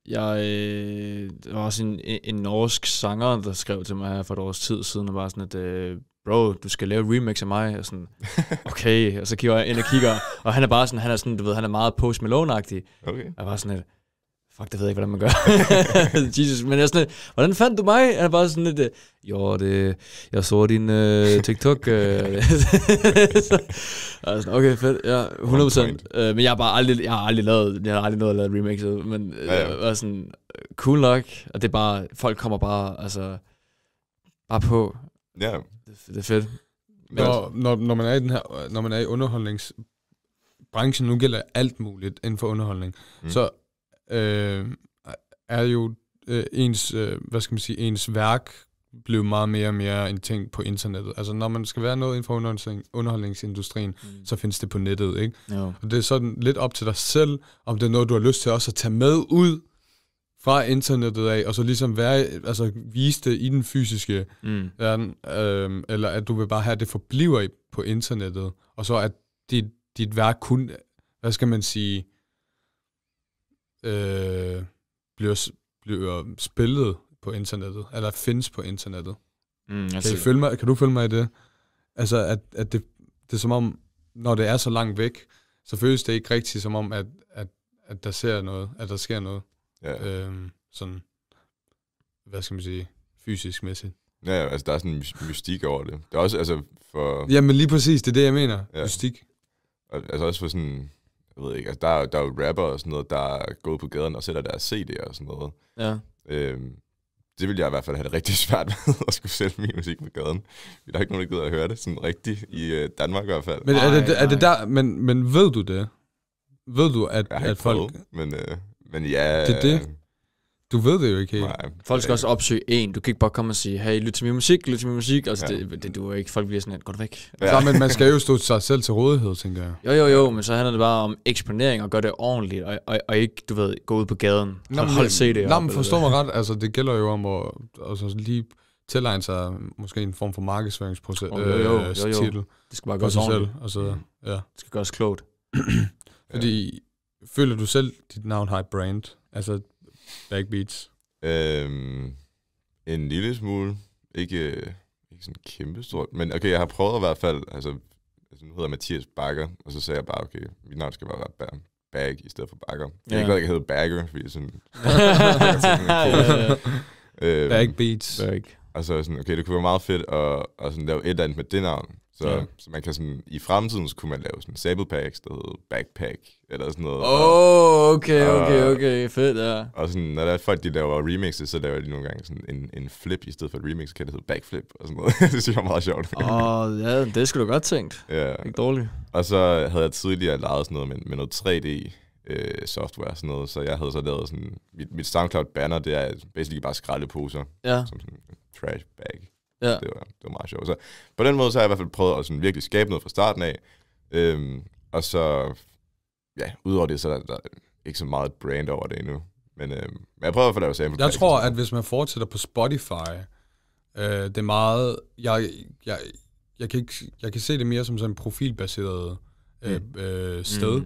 Der var også en norsk sanger, der skrev til mig her for et års tid siden, og var sådan, at bro, du skal lave et remix af mig, og sådan, okay, og så kigger jeg ind og kigger, og han er sådan, du ved, han er meget Post Malone-agtig.
Okay.
Jeg var sådan lidt, fuck, det ved jeg ikke, hvordan man gør. Jesus, men jeg er sådan lidt, hvordan fandt du mig? Han er bare sådan lidt, jeg så din TikTok. Altså, okay, fedt, ja, 100%. Men jeg har aldrig nået at lave remixet, men jeg var sådan, cool nok, og det er bare, folk kommer bare på.
Ja.
Det er fedt.
Når man er i den her, når man er i underholdningsbranchen, nu gælder alt muligt inden for underholdning, så er jo ens værk blevet meget mere og mere en ting på internettet. Altså når man skal være noget inden for underholdningsindustrien, så findes det på nettet, ikke?
Jo.
Og det er sådan lidt op til dig selv, om det er noget, du har lyst til også at tage med ud fra internettet af, og så ligesom vise det i den fysiske verden, eller at du vil bare have, at det forbliver på internettet, og så at dit værk kun, hvad skal man sige, bliver spillet på internettet, eller findes på internettet. Kan du følge mig i det? Altså, at det er som om, når det er så langt væk, så føles det ikke rigtigt som om, at der sker noget.
Ja.
Sådan, hvad skal man sige, fysisk-mæssigt.
Ja, altså der er sådan en mystik over det. Det er også, altså for...
Jamen lige præcis, det er det, jeg mener. Ja. Mystik.
Altså også for sådan, jeg ved ikke, altså der er jo rapper og sådan noget, der er gået på gaden og sætter deres CD'er og sådan noget.
Ja.
Det vil jeg i hvert fald have det rigtig svært med, at skulle sælge min musik på gaden. Der er ikke nogen, der gider at høre det sådan rigtigt i Danmark i hvert fald.
Men er det der, men ved du det? Ved du, at folk...
Men ja...
Det er det. Du ved det jo ikke helt.
Nej, folk skal også opsøge en. Du kan ikke bare komme og sige, hey, lyt til min musik. Altså, det du er ikke. Folk bliver sådan lidt, gå væk.
Ja. Så, men man skal jo stå sig selv til rådighed, tænker jeg.
Jo, men så handler det bare om eksponering og gøre det ordentligt, og ikke, du ved, gå ud på gaden. Hold CD'er.
Nå, men forstår mig ret. Altså, det gælder jo om at lige tilegne sig måske en form for markedsføringsproces.
Jo. Det skal bare gøres ordentligt.
Det
skal gøres klogt.
Fordi, føler du selv dit navn har et brand? Altså, Backbeats?
En lille smule. Ikke sådan kæmpestort. Men okay, jeg har prøvet i hvert fald, altså nu hedder jeg Mathias Bakker, og så sagde jeg bare, okay, mit navn skal bare være Bag i stedet for Bakker. Jeg kan godt ikke hedde Bagger, fordi sådan...
Backbeats.
Altså sådan, okay, det kunne være meget fedt at sådan lave et eller andet med det navn. Så man kan sådan, i fremtiden, så kunne man lave sådan sample packs, der hedder backpack, eller sådan noget.
Okay, fedt, ja. Og
sådan, når der er folk, de laver remixes, så laver de nogle gange sådan en flip, i stedet for et remix, så kan det hedde backflip, og sådan noget. Det synes jeg er meget sjovt.
Ja, det skulle du godt tænkt.
Ja.
Ikke dårligt.
Og så havde jeg tidligere lavet sådan noget med noget 3D, software sådan noget, så jeg havde så lavet sådan, mit SoundCloud-banner, det er basically bare skraldeposer, som sådan en trash bag. Ja. Det var meget sjovt. Så på den måde, så har jeg i hvert fald prøvet at sådan virkelig skabe noget fra starten af, og så, udover det, så er der ikke så meget brand over det endnu, men jeg prøver i hvert fald at lave sample.
Jeg tror, at hvis man fortsætter på Spotify, det er meget, jeg kan se det mere som sådan en profilbaseret sted,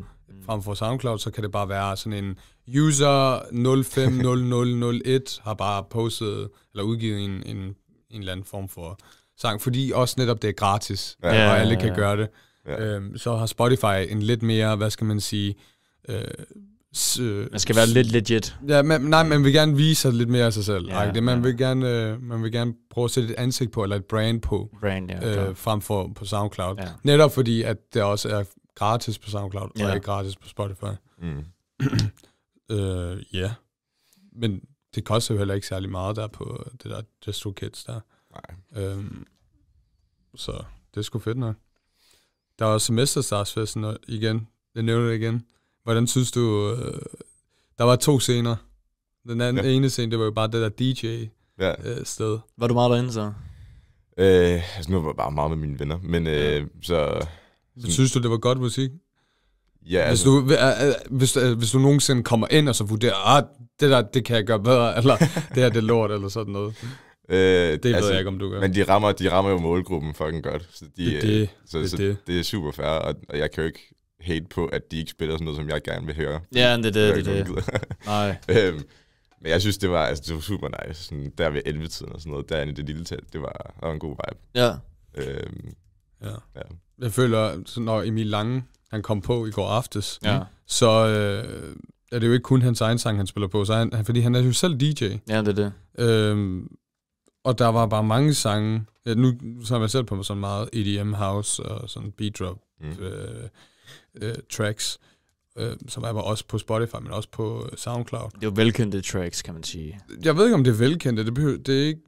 frem for SoundCloud, så kan det bare være sådan en user 050001 har bare postet, eller udgivet en eller anden form for sang, fordi også netop det er gratis, og alle kan gøre det. Ja. Så har Spotify en lidt mere, hvad skal man sige...
man skal være lidt legit.
Ja, man vil gerne vise sig lidt mere af sig selv. Man vil gerne prøve at sætte et ansigt på, eller et brand på, frem for på SoundCloud. Ja. Netop fordi, at det også er gratis på SoundCloud, og ikke gratis på Spotify. Men det koster jo heller ikke særlig meget der på det der DistroKids der. Nej. Så det er sgu fedt nok. Der var også Semesterstartsfesten igen. Jeg nævner det igen. Hvordan synes du... der var 2 scener. Den anden ene scene, det var jo bare det der DJ-sted.
Var du meget derinde så?
Altså nu var jeg bare meget med mine venner. Men så...
Synes du, det var godt musik?
Ja, altså...
Hvis du nogensinde kommer ind og så vurderer, det der, det kan jeg gøre bedre, eller det her, det er lort, eller sådan noget. Det ved jeg ikke, om du gør.
Men de rammer jo målgruppen fucking godt. Så det er super fair, og jeg kan jo ikke hate på, at de ikke spiller sådan noget, som jeg gerne vil høre.
Ja, det er det. Nej.
Men jeg synes, det var super nice. Sådan, der ved 11-tiden og sådan noget, derinde i det lille telt, det var en god vibe.
Ja.
Ja. Jeg føler, så når Emil Lange, han kom på i går aftes, så er det jo ikke kun hans egen sang, han spiller på, så fordi han er jo selv DJ.
Ja, det er det.
Og der var bare mange sange. Nu har jeg selv på sådan meget EDM house og sådan beat drop tracks. Så var jeg også på Spotify, men også på SoundCloud.
Det er jo velkendte tracks, kan man sige.
Jeg ved ikke, om det er velkendte. Det er ikke...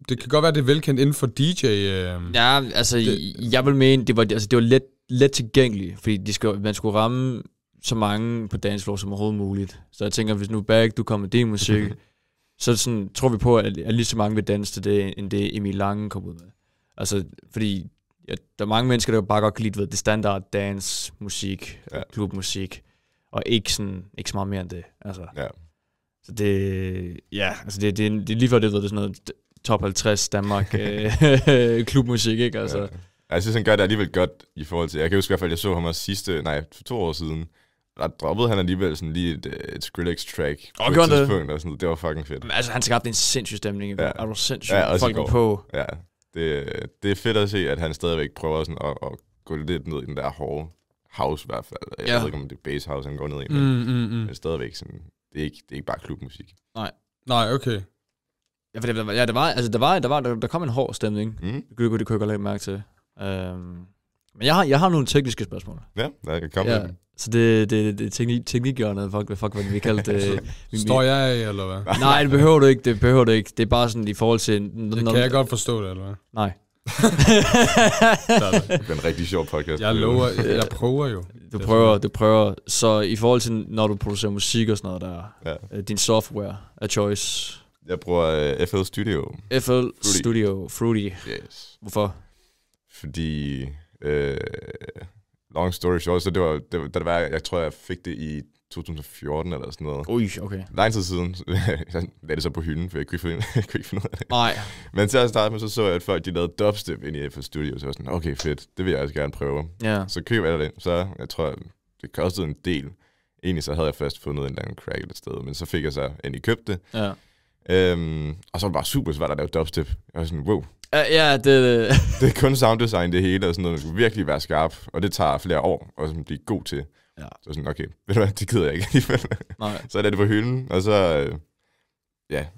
Det kan godt være, det er velkendt inden for DJ.
Ja, altså, jeg vil mene, det var let tilgængeligt, fordi man skulle ramme så mange på dancefloor som overhovedet muligt. Så jeg tænker, hvis nu du kommer med din musik, så sådan, tror vi på, at lige så mange vil danse til det, end det Emil Lange kom ud med. Altså, fordi der er mange mennesker, der bare godt kan lide det standard dance, musik, klubmusik, og ikke så meget mere end det. Altså. Ja. Så det er lige før det er sådan noget top 50 Danmark klubmusik, ikke? Altså. Ja.
Jeg synes, han gør det alligevel godt i forhold til... Jeg kan huske i hvert fald, jeg så ham også for 2 år siden. Der droppede han alligevel sådan lige et Skrillex-track på et tidspunkt. Og sådan, det var fucking fedt.
Men altså, han skabte en sindssyg stemning. Er du sindssygt? Folk var på.
Ja, det er fedt at se, at han stadigvæk prøver sådan at gå lidt ned i den der hårde house i hvert fald. Jeg ved ikke, om det er bass house, han går ned i. Men stadigvæk sådan... Det er ikke bare klubmusik.
Nej, okay.
Ja, for der kom en hård stemning. Det kunne jeg godt lægge mærke til. Men jeg har nogle tekniske spørgsmål.
Ja, der kan komme med.
Så det er teknikhjørnet, hvad vi kalder det.
Står jeg af, eller hvad?
Nej, det behøver du ikke. Det er bare sådan i forhold til...
Det kan jeg godt forstå det, eller hvad?
Nej.
Det er en rigtig sjov podcast.
Jeg prøver jo.
Du prøver. Så i forhold til, når du producerer musik og sådan noget der, din software af choice...
Jeg bruger FL Studio.
Studio, Fruity.
Yes.
Hvorfor?
Fordi... long story short, så det var, jeg tror, jeg fik det i 2014 eller sådan noget.
Ui, okay.
Lang tid siden. Jeg lagde det så på hylden, for jeg kunne ikke finde ud af det.
Nej.
Men til at starte med, så jeg, at folk de lavede dubstep ind i FL Studio, så jeg var sådan, okay fedt, det vil jeg også gerne prøve.
Ja.
Så køber jeg det. Så jeg tror, det kostede en del. Egentlig så havde jeg først fundet en eller anden crack et sted, men så fik jeg så endelig købt det.
Ja.
Og så var det bare super svært at lave dubstep. Jeg var sådan, wow.
Ja,
det er kun sounddesign det hele, og sådan noget, man skulle virkelig være skarp, og det tager flere år at sådan blive god til. Ja. Så sådan, okay, ved du hvad, det gider jeg ikke alligevel. Så er det på hylden, og så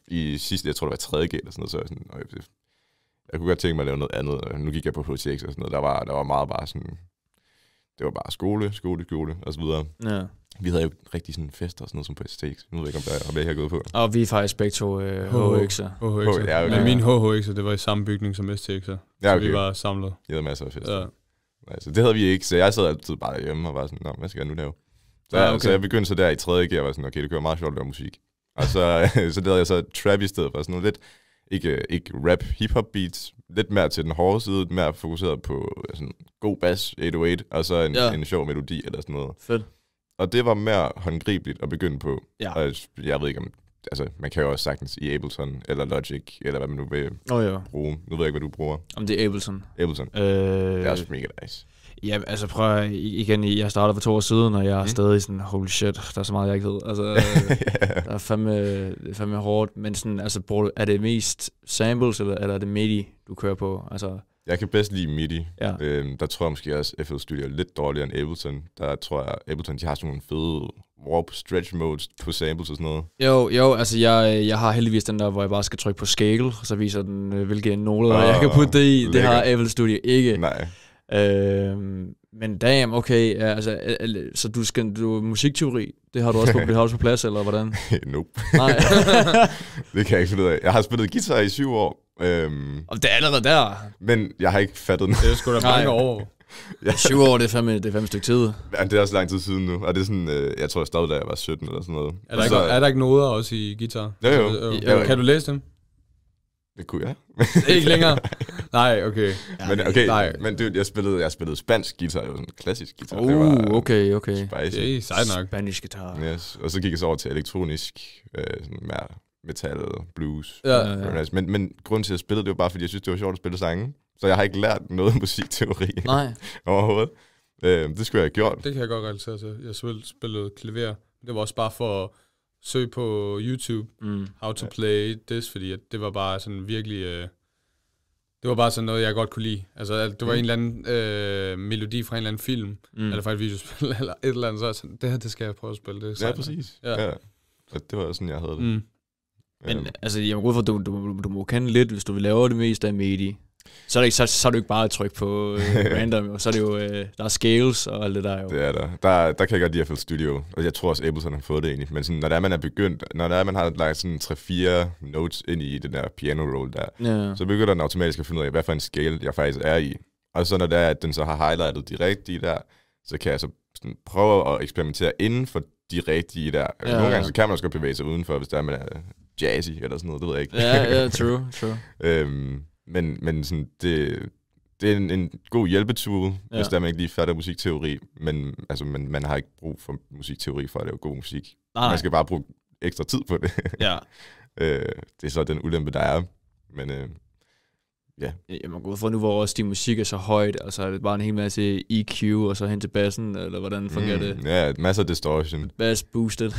i sidste, jeg tror det var 3.G eller sådan noget, så jeg kunne godt tænke mig at lave noget andet. Nu gik jeg på HTX og sådan noget, der var meget bare sådan, det var bare skole og så videre. Ja. Vi havde jo rigtig sådan fester og sådan noget som på STX. Nu ved jeg ikke, om jeg har gået på.
Og vi er faktisk begge to HHX'er.
Ja, okay. Men min HHX'er, det var i samme bygning som STX'er. Ja, okay. Så vi var samlet.
Vi havde masser af fester. Ja. Altså, det havde vi ikke, så jeg sad altid bare derhjemme og var sådan, hvad skal jeg nu lave? Så jeg begyndte så der i 3.G, og var sådan, okay, det kører meget sjovt at lave musik. Og så lavede jeg så trap i stedet for sådan noget lidt, ikke rap, hip-hop beats, lidt mere til den hårde side, mere fokuseret på sådan god bass, 808, og så en sjov melodi eller sådan noget. Fedt. Og det var mere håndgribeligt at begynde på. Ja. Og jeg ved ikke om, altså man kan jo også sagtens i Ableton, eller Logic, eller hvad man nu vil bruge. Nu ved jeg ikke, hvad du bruger.
Om det er Ableton.
Det er også mega nice.
Ja, altså prøv igen, jeg startede for 2 år siden, og jeg er stadig sådan, holy shit, der er så meget, jeg ikke ved. Altså, der er fandme hårdt, men sådan, altså, er det mest samples, eller er det MIDI, du kører på? Altså,
jeg kan bedst lide MIDI. Ja. Der tror jeg måske også, FL Studio er lidt dårligere end Ableton. Der tror jeg, Ableton, de har sådan nogle fede warp stretch modes på samples og sådan noget.
Jo, altså jeg har heldigvis den der, hvor jeg bare skal trykke på scale, og så viser den, hvilke noder jeg kan putte det i. Det har FL Studio ikke.
Nej.
Men damn, okay, altså, så du musikteori, det har du også på plads, eller hvordan?
Nope.
Nej.
Det kan jeg ikke finde ud af. Jeg har spillet guitar i 7 år.
Og det er allerede der.
Men jeg har ikke fattet noget.
Det er sgu da mange år.
7 år, det er fandme et stykke tid.
Ja, det er også lang tid siden nu. Og det er sådan, jeg tror jeg stoppede, da jeg var 17 eller sådan noget.
Er der ikke noder også i guitar?
Jo.
Kan du læse dem?
Det kunne jeg.
Ikke længere? Nej, okay.
Men dude, jeg spillede spansk guitar, jo sådan klassisk guitar.
Okay.
Spicy.
Det er sejt nok.
Spanish guitar.
Yes. Og så gik jeg så over til elektronisk, sådan mere metal, blues.
Ja.
Men grunden til at jeg spillede, det var bare, fordi jeg synes, det var sjovt at spille sange. Så jeg har ikke lært noget musikteori.
Nej.
Overhovedet. Det skulle jeg have gjort.
Det kan jeg godt relatere til. Jeg spillede klaver. Det var også bare for at søge på YouTube, how to play this, fordi det var bare sådan virkelig... det var bare sådan noget, jeg godt kunne lide. Altså, det var en eller anden melodi fra en eller anden film, eller fra et videospil, eller et eller andet, så sådan, det skal jeg prøve at spille. Det
ja, præcis. Ja. Og det var sådan, jeg havde det.
Men altså, jeg må gå for, du må kende lidt, hvis du vil lave det meste af MIDI. Så er det ikke bare et tryk på random, så er det jo, der er scales og alt det der jo.
Det er der. Der kan jeg godt lide FL Studio, og jeg tror også Ableton har fået det egentlig. Men sådan, når man er begyndt, man har lagt sådan 3-4 notes ind i den der piano roll der, så begynder den automatisk at finde ud af, hvad for en scale jeg faktisk er i. Og så når det er, at den så har highlightet de rigtige der, så kan jeg så sådan prøve at eksperimentere inden for de rigtige der. Nogle gange så kan man også godt bevæge sig udenfor, hvis der er, man er jazzy eller sådan noget, det ved jeg ikke.
Ja, true.
Men sådan, det er en god hjælpetool, hvis der man ikke lige fatter musikteori, men altså, man har ikke brug for musikteori for at lave god musik. Nej. Man skal bare bruge ekstra tid på det.
Ja.
Det er så den ulempe, der er. Men ja.
Jeg må gå ud fra nu, hvor også din musik er så højt, altså er det bare en hel masse EQ, og så hen til bassen, eller hvordan fungerer det?
Ja, masser af distortion.
Bass boosted.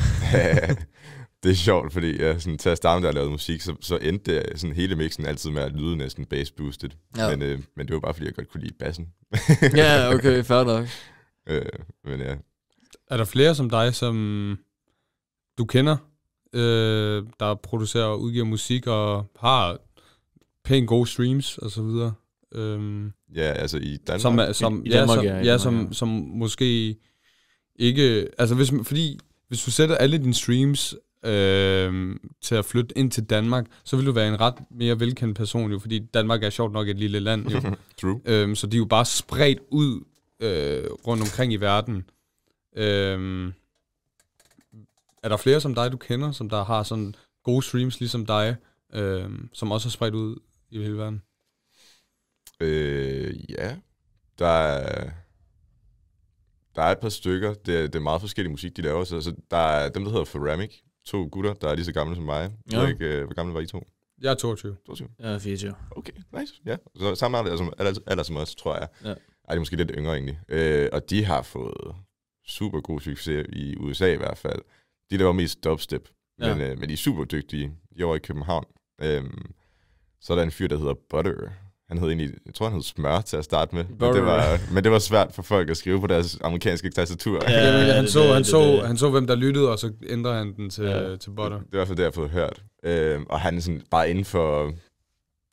Det er sjovt, fordi sådan, til at starte, da jeg lavede musik, så endte det sådan hele mixen altid med at lyde næsten bass-boosted. Ja. Men det var bare, fordi jeg godt kunne lide bassen.
Ja, okay, fair nok.
Men ja.
Er der flere som dig, som du kender, der producerer og udgiver musik og har pænt gode streams og så videre?
Ja, altså i Danmark.
Som måske ikke... Altså hvis du sætter alle dine streams til at flytte ind til Danmark, så vil du være en ret mere velkendt person, jo, fordi Danmark er sjovt nok et lille land. Jo.
True.
Så de er jo bare spredt ud rundt omkring i verden. Er der flere som dig, du kender, som der har sådan gode streams ligesom dig, som også er spredt ud i hele verden?
Ja. Der er et par stykker. Det er meget forskellig musik, de laver. Så der er dem, der hedder Ceramic. 2 gutter, der er lige så gamle som mig. Ja. Jeg ved ikke, hvor gamle var I 2?
Jeg er 22.
22?
Jeg er 24.
Okay, nice. Ja. Så samme alder som os, tror jeg. Ja. Ej, de er måske lidt yngre egentlig. Og de har fået super god succes i USA i hvert fald. De laver mest dubstep, men de er super dygtige. De er over i København. Så er der en fyr, der hedder Butter. jeg tror han hed Smør til at starte med. Men det var svært for folk at skrive på deres amerikanske tastatur.
Ja, han så, hvem der lyttede, og så ændrede han den til Butter.
Det er i hvert fald det, jeg har fået hørt. Og han er sådan, bare inden for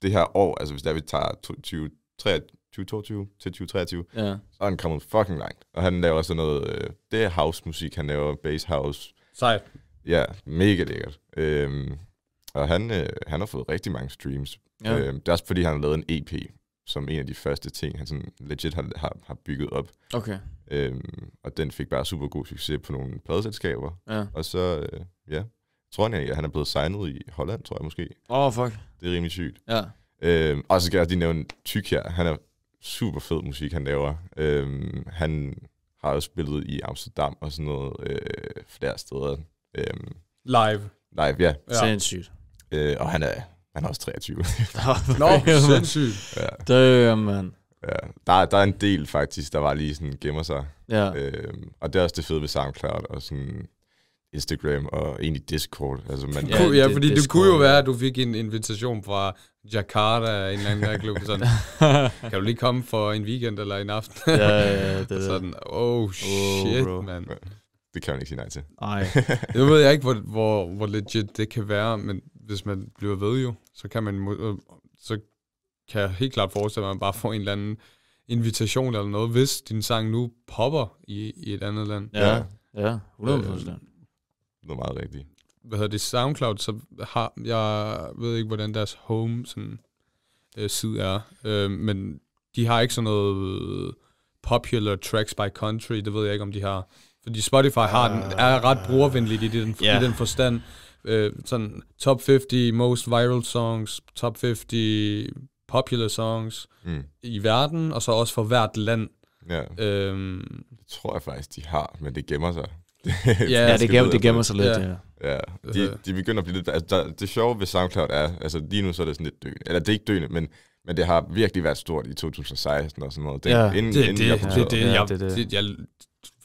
det her år, altså hvis der vi tager 2022 til 2023, så er han kommet fucking langt. Og han laver sådan noget, det er house-musik, han laver bass house.
Sejt.
Ja, mega lækkert. Og han har fået rigtig mange streams. Ja. Det er også fordi, han har lavet en EP, som en af de første ting, han sådan legit har bygget op.
Okay.
Og den fik bare super god succes på nogle pladeselskaber. Ja. Og så, tror jeg, at han er blevet signet i Holland, tror jeg måske.
Fuck.
Det er rimelig sygt.
Ja.
Og så kan jeg lige nævne Tyk her. Han er super fed musik, han laver. Han har også spillet i Amsterdam og sådan noget flere steder.
Live,
ja.
Sindssygt.
Og han er også 23.
Sindssygt.
Ja. Damn, man.
Ja. Der er en del faktisk, der var lige sådan gemmer sig. Ja. Og det er også det fede ved SoundCloud og sådan Instagram og egentlig Discord. Altså,
fordi det kunne jo være, at du fik en invitation fra Jakarta, en eller anden klub, sådan, kan du lige komme for en weekend eller en aften?
Ja, det
sådan, shit, man.
Det kan man ikke sige nej til.
Nej.
Jeg ved jeg ikke, hvor legit det kan være, men hvis man bliver ved jo, så kan jeg helt klart forestille mig, at man bare får en eller anden invitation eller noget, hvis din sang nu popper i et andet land.
Ja, 100%.
Det er meget rigtigt.
Hvad hedder det? SoundCloud, så jeg ved ikke, hvordan deres home sådan, side er, men de har ikke sådan noget popular tracks by country, det ved jeg ikke, om de har. Fordi Spotify er ret brugervenligt i den forstand. Sådan top 50 most viral songs, top 50 popular songs i verden, og så også for hvert land.
Ja. Det tror jeg faktisk, de har, men det gemmer sig.
det gemmer sig lidt,
ja. De begynder at blive lidt... Altså, det sjove ved SoundCloud er, altså lige nu så er det sådan lidt døende. Eller det er ikke døende, men det har virkelig været stort i 2016 og sådan noget.
Jeg er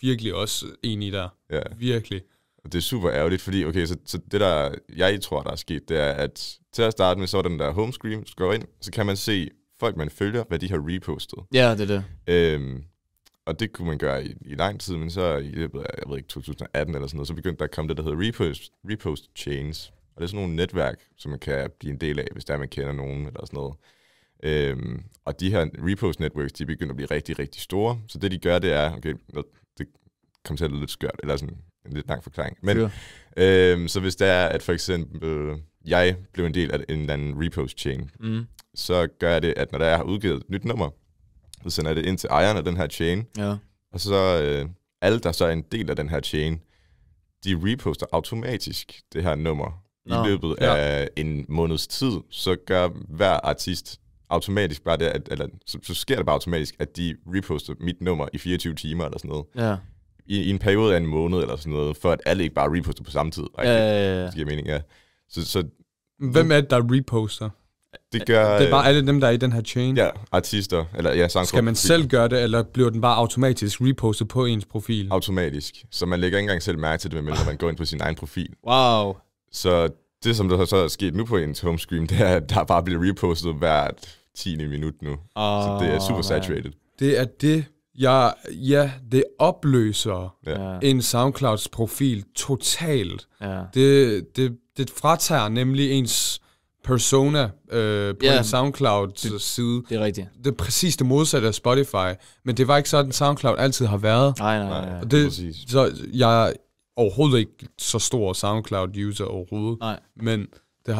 virkelig også enig der. Ja. Virkelig.
Og det er super ærgerligt, fordi okay, så det der, jeg tror, der er sket, det er, at til at starte med, så er den der homescreen, så går ind, så kan man se folk, man følger, hvad de har repostet.
Ja, det er det.
Og det kunne man gøre i lang tid, men så i løbet af, jeg ved ikke, 2018 eller sådan noget, så begyndte der at komme det, der hedder repost chains. Og det er sådan nogle netværk, som man kan blive en del af, hvis der man kender nogen eller sådan noget. Og de her repost networks, de begynder at blive rigtig, rigtig store. Så det de gør, det er, okay, det kommer til at lyde lidt skørt, eller sådan en lidt lang forklaring. Men så hvis det er, at for eksempel jeg blev en del af en eller anden repost chain, så gør jeg det, at når jeg har udgivet et nyt nummer, så sender jeg det ind til ejeren af den her chain, og så alle, der så er en del af den her chain, de reposter automatisk det her nummer. I løbet af en måneds tid, så gør hver artist automatisk bare det, eller så sker det bare automatisk, at de reposter mit nummer i 24 timer eller sådan noget. Ja. I en periode af en måned eller sådan noget, for at alle ikke bare reposter på samme tid.
Ja.
Det giver mening, ja. Så
hvem er det, der reposter?
Det gør...
Det er bare alle dem, der er i den her chain?
Ja, artister. Eller,
skal man selv gøre det, eller bliver den bare automatisk repostet på ens profil?
Automatisk. Så man lægger ikke engang selv mærke til det, når man går ind på sin egen profil.
Wow.
Så det, som der så er sket nu på ens homescreen, det er, at der bare bliver repostet hvert 10. minut nu. Så det er super saturated.
Det er det, det opløser en SoundClouds profil totalt. Ja. Det fratager nemlig ens persona på en SoundCloud-side.
Det er rigtigt.
Det er præcis det modsatte af Spotify, men det var ikke sådan, SoundCloud altid har været.
Nej.
Og så jeg er overhovedet ikke så stor SoundCloud-user overhovedet, men det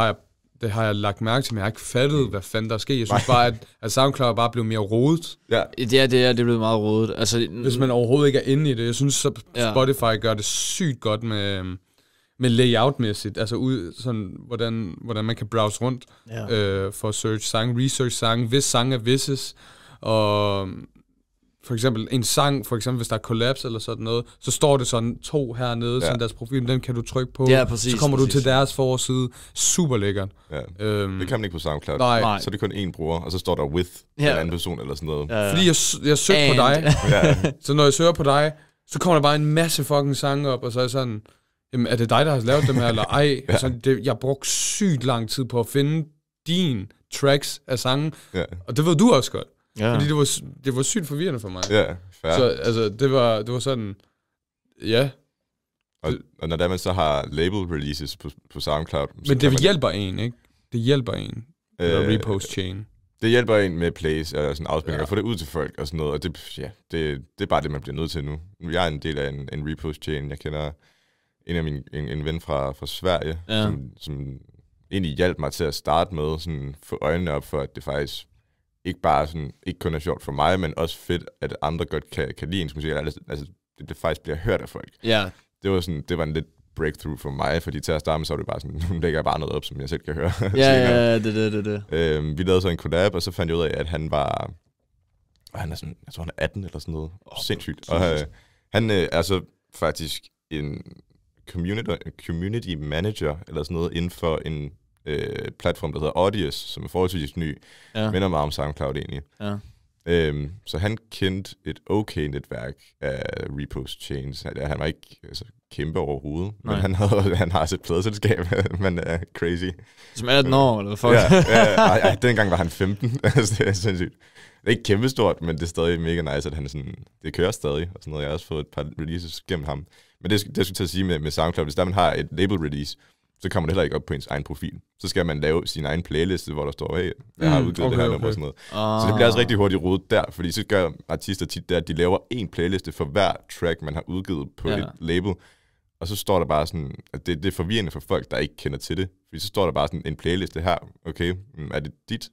har jeg lagt mærke til, men jeg har ikke fattet, hvad fanden der sker. Jeg synes bare, at SoundCloud bare blev mere rodet.
Ja, det er blevet meget rodet. Altså,
hvis man overhovedet ikke er inde i det. Jeg synes, Spotify gør det sygt godt med layout-mæssigt. Altså sådan, hvordan man kan browse rundt for at search sange, research sange, hvis sange er visses. Og for eksempel en sang, hvis der er collapse eller sådan noget, så står det sådan 2 hernede, sådan deres profil, den kan du trykke på, så kommer du til deres forside. Super lækkert.
Ja. Det kan man ikke på SoundCloud.
Nej.
Så er det kun én bruger, og så står der with en anden person eller sådan noget.
Fordi jeg søgte på dig, så når jeg søger på dig, så kommer der bare en masse fucking sange op, og så er jeg sådan, jamen, er det dig, der har lavet dem her, eller ej? Ja. Jeg brugte sygt lang tid på at finde tracks af sange, og det ved du også godt. Ja. Fordi det var sygt forvirrende for mig.
Ja, fair.
Så altså, det var sådan, ja.
Og når man så har label releases på SoundCloud...
Men det hjælper en, ikke? Det hjælper en. Repost chain.
Det hjælper en med plays og sådan afspilninger, og få det ud til folk og sådan noget, og det er bare det, man bliver nødt til nu. Jeg er en del af en repost chain. Jeg kender en ven fra Sverige, som egentlig hjalp mig til at starte med, sådan få øjnene op for, at det faktisk ikke bare sådan, ikke kun er sjovt for mig, men også fedt, at andre godt kan lide ens musik. Altså, det faktisk bliver hørt af folk.
Ja.
Det var en lidt breakthrough for mig, fordi til at starte med, så var det bare sådan, nu lægger jeg bare noget op, som jeg selv kan høre.
Ja, det.
Vi lavede så en collab, og så fandt jeg ud af, at han var... Og han er sådan, jeg tror, han er 18 eller sådan noget. Sindssygt. Og han er så faktisk en community manager, eller sådan noget, inden for en platform, der hedder Audius, som er forholdsvis ny. Minder meget om SoundCloud egentlig.
Ja.
Så han kendte et okay netværk af repost chains. Han var ikke kæmpe overhovedet, men han har også et pladeselskab, men er crazy.
Som 18 år, eller fuck?
Ja, dengang var han 15. Det er sindssygt. Det er ikke kæmpestort, men det er stadig mega nice, at han sådan, det kører stadig, og sådan noget. Jeg har også fået et par releases gennem ham. Men det skulle til at sige med SoundCloud, hvis der man har et label release, så kommer det heller ikke op på ens egen profil. Så skal man lave sin egen playliste, hvor der står, hey, jeg har udgivet det her nummer og sådan noget. Så det bliver altså rigtig hurtigt rodet der, fordi så gør artister tit der, at de laver en playliste for hver track, man har udgivet på et label. Og så står der bare sådan, at det er forvirrende for folk, der ikke kender til det. Fordi så står der bare sådan en playliste her. Okay, er det dit?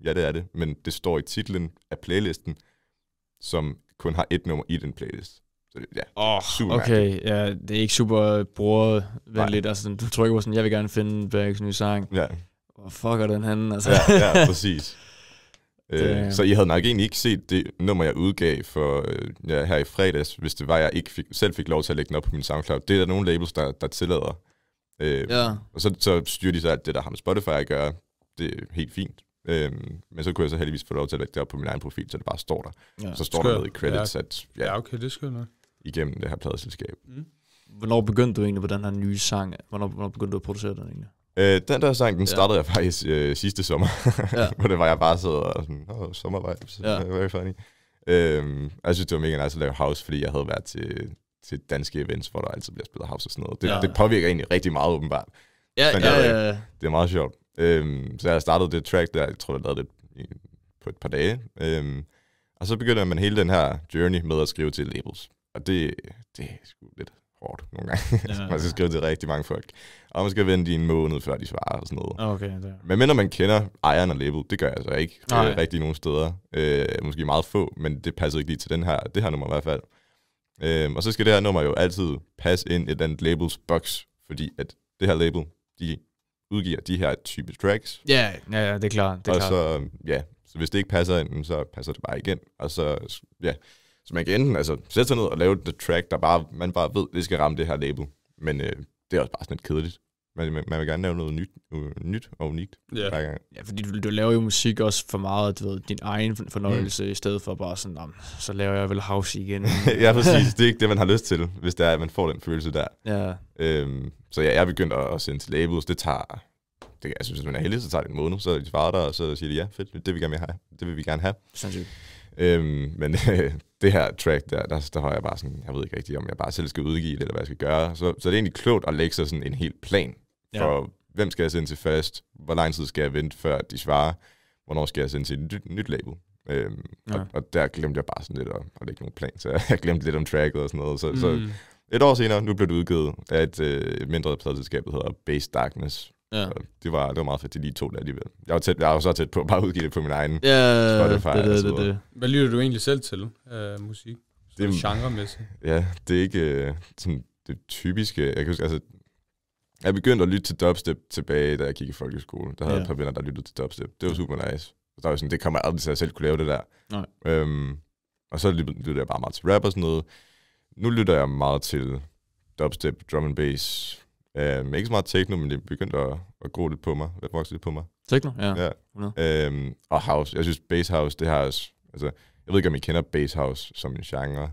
Ja, det er det. Men det står i titlen af playlisten, som kun har et nummer i den playlist. Så det, super
okay, ja, det er ikke super brugervenligt. Altså, du trykker på sådan, jeg vil gerne finde Bergs nye sang.
Ja.
Hvor fuck er den henne? Altså.
Ja, præcis. Så I havde nok egentlig ikke set det nummer, jeg udgav for her i fredags, hvis det var, jeg ikke selv fik lov til at lægge den op på min SoundCloud. Det er der nogle labels, der tillader. Og så styrer de så alt det, der har med Spotify at gøre. Det er helt fint. Men så kunne jeg så heldigvis få lov til at lægge det op på min egen profil, så det bare står der. Så står der noget i credits, at
okay, det skal nok.
Igennem det her pladeselskab.
Hvornår begyndte du egentlig på den her nye sang? Hvornår begyndte du at producere den egentlig?
Den der sang, den startede jeg faktisk sidste sommer, hvor det var jeg bare sad og sådan, sommervibes, very funny. Jeg synes, det var mega nice at lave house, fordi jeg havde været til danske events, hvor der altid bliver spillet house og sådan noget. Det påvirker egentlig rigtig meget åbenbart.
Ja.
Det er meget sjovt. Så jeg startede det track der, jeg tror, jeg lavede det på et par dage. Og så begynder man hele den her journey med at skrive til labels. Og det er sgu lidt hårdt nogle gange. Man skal skrive til rigtig mange folk. Og man skal vente i en måned, før de svarer og sådan noget.
Okay,
men mindre man kender ejeren af label, det gør jeg altså ikke rigtig nogen steder. Måske meget få, men det passer ikke lige til det her nummer i hvert fald. Og så skal det her nummer jo altid passe ind i den labels box, fordi at det her label, de udgiver de her type tracks.
Ja, det er klart.
Så hvis det ikke passer ind, så passer det bare igen. Og så man kan enten sætte sig ned og lave the track, man bare ved, det skal ramme det her label. Men det er også bare sådan lidt kedeligt. Man vil gerne lave noget nyt og unikt hver gang.
Ja, fordi du laver jo musik også for meget, du ved, din egen fornøjelse, i stedet for bare sådan, så laver jeg vel house igen.
Ja, præcis. Det er ikke det, man har lyst til, hvis det er, at man får den følelse der.
Ja.
Så jeg er begyndt at sende til labels. Det tager, jeg synes, hvis man er heldig, så tager det en måned. Så er de svarer der, og så siger de, ja, fedt, det vil vi gerne have.
Sindssygt.
Men det her track, der har jeg bare sådan, jeg ved ikke rigtig, om jeg bare selv skal udgive det, eller hvad jeg skal gøre. Så det er egentlig klogt at lægge sig sådan en helt plan for, hvem skal jeg sende til først, hvor lang tid skal jeg vente, før de svarer, hvornår skal jeg sende til et nyt label. Og der glemte jeg bare sådan lidt at lægge nogle plan, så jeg glemte lidt om tracket og sådan noget. Så et år senere, nu blev det udgivet af et mindre pladeselskab, der hedder Base Darkness. Ja. Det var meget fedt, de lige to der alligevel. Jeg var så tæt på at bare udgive det på min egen Spotify.
Det. Hvad lytter du egentlig selv til musik? Det er genremæssigt.
Ja, det er ikke sådan det typiske. Jeg kan huske, jeg begyndte at lytte til dubstep tilbage, da jeg gik i folkeskole. Der havde jeg et par venner, der lyttede til dubstep. Det var super nice. Der var sådan, det kommer aldrig til at selv kunne lave det der. Nej. Og så lytter jeg bare meget til rap og sådan noget. Nu lytter jeg meget til dubstep, drum and bass. Ikke så meget techno, men det begyndte at gro lidt på mig. At vokse lidt på mig.
Techno? Ja.
Og house. Jeg synes, bass house, det har også... jeg ved ikke, om I kender bass house som en genre.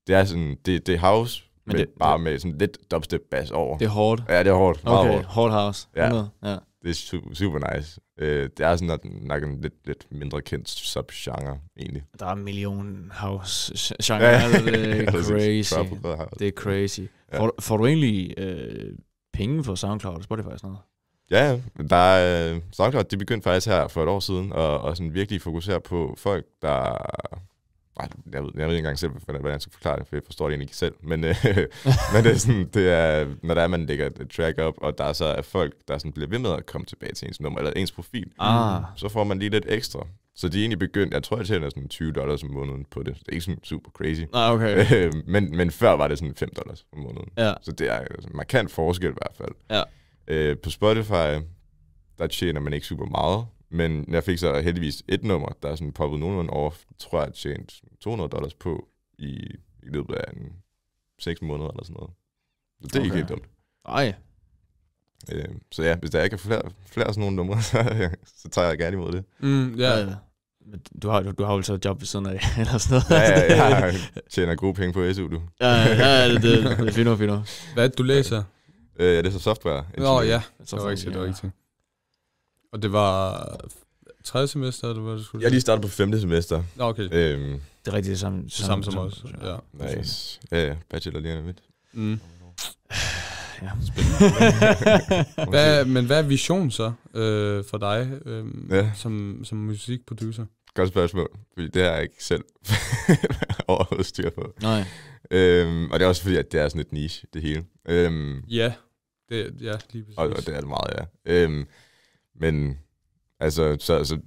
Det er sådan... Det er house, men med sådan lidt dubstep bass over.
Det er hårdt?
Ja, det er hårdt.
Okay, hårdt house. Ja.
Det er super nice. Det er sådan nok en lidt mindre kendt subgenre, egentlig.
Der er en million house-genre. Ja. Det er crazy. Det er crazy. Ja. Får du egentlig penge for SoundCloud og Spotify og sådan noget?
Ja, der er SoundCloud, de begyndte faktisk her for et år siden, og sådan virkelig fokusere på folk, der... Jeg ved ikke engang selv, hvordan jeg skal forklare det, for jeg forstår det egentlig ikke selv. Men, men det er, når der er, man lægger et track op, og der så er folk, der sådan bliver ved med at komme tilbage til ens nummer, eller ens profil, så får man lige lidt ekstra. Så de er egentlig begyndt, jeg tror, jeg tjener sådan $20 om måneden på det. Det er ikke sådan super crazy.
Okay.
Men før var det sådan $5 om måneden.
Ja.
Så det er en markant forskel i hvert fald.
Ja.
På Spotify, der tjener man ikke super meget. Men jeg fik så heldigvis et nummer, der er sådan poppet nogenlunde over, tror jeg, tjent $200 på i løbet af 6 måneder eller sådan noget. Så det er ikke helt dumt.
Ej.
Så ja, hvis der ikke er flere sådan nogle numre, så tager jeg gerne imod det.
Ja. Du har jo så et job ved siden af, eller sådan noget.
Ja, jeg tjener gode penge på SU, du.
Ja, det er fint.
Hvad du læser?
Det er så software.
Ja, det var rigtigt. Og det var 3. semester, eller hvad du skulle?
Jeg lige startet på 5. semester.
Okay.
Det er rigtigt det samme som os.
Ja. Nice. Ja, bachelor lige er midt.
Ja.
Men hvad er vision så for dig som musikproducer?
Godt spørgsmål, fordi det har jeg ikke selv overhovedet styr på.
Nej.
Og det er også fordi, at det er sådan et niche, det hele.
Ja, lige præcis.
Og det er det meget, ja. Men altså, så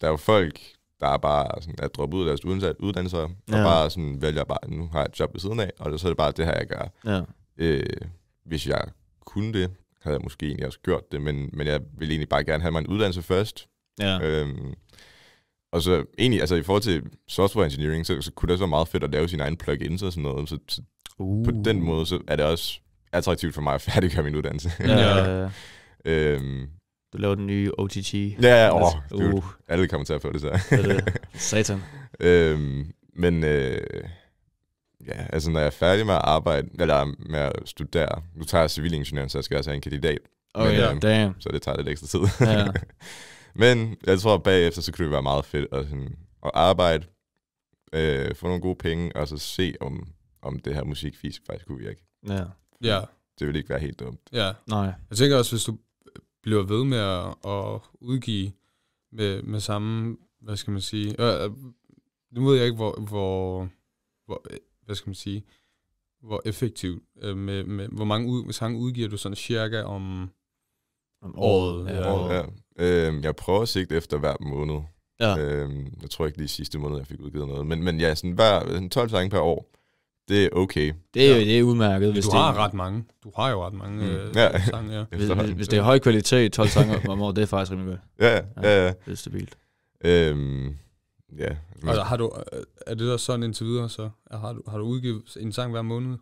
der er jo folk, der er bare sådan, at droppe ud af deres uddannelser, og bare sådan vælger bare, nu har jeg et job ved siden af, og så er det bare det her, jeg gør.
Ja.
Hvis jeg kunne det, havde jeg måske egentlig også gjort det, men jeg ville egentlig bare gerne have mig en uddannelse først.
Ja.
Og så egentlig, altså i forhold til software engineering, så kunne det også være meget fedt at lave sine egne plugins og sådan noget, så på den måde, så er det også attraktivt for mig at færdiggøre min uddannelse.
Ja. Du laver den nye OTG.
Ja, alle kommer til at få det så.
Det. Satan.
Men ja, altså når jeg er færdig med at arbejde, eller med at studere, nu tager jeg civilingeniør, så jeg skal altså have en kandidat.
Damn.
Så det tager lidt ekstra tid.
Ja.
Men jeg tror, at bagefter, så kunne det være meget fedt at arbejde, få nogle gode penge, og så se, om det her musikfisk faktisk kunne virke.
Ja.
Det ville ikke være helt dumt.
Ja.
Nej.
Jeg tænker også, hvis du bliver ved med at udgive med samme, hvad skal man sige, nu ved jeg ikke, hvor hvad skal man sige, hvor effektivt, med hvor mange sange udgiver du sådan cirka om året?
Ja. Jeg prøver at sigte efter hver måned.
Ja.
Jeg tror ikke lige sidste måned, jeg fik udgivet noget. Men ja, sådan 12 sange per år, det er okay.
Det er udmærket.
Hvis du har ret mange. Du har jo ret mange sange, ja.
Hvis det er høj kvalitet, 12 sange om året, det er faktisk rimelig godt.
Ja.
Det er stabilt.
Ja.
Altså, er det der sådan indtil videre, så har du udgivet en sang hver måned?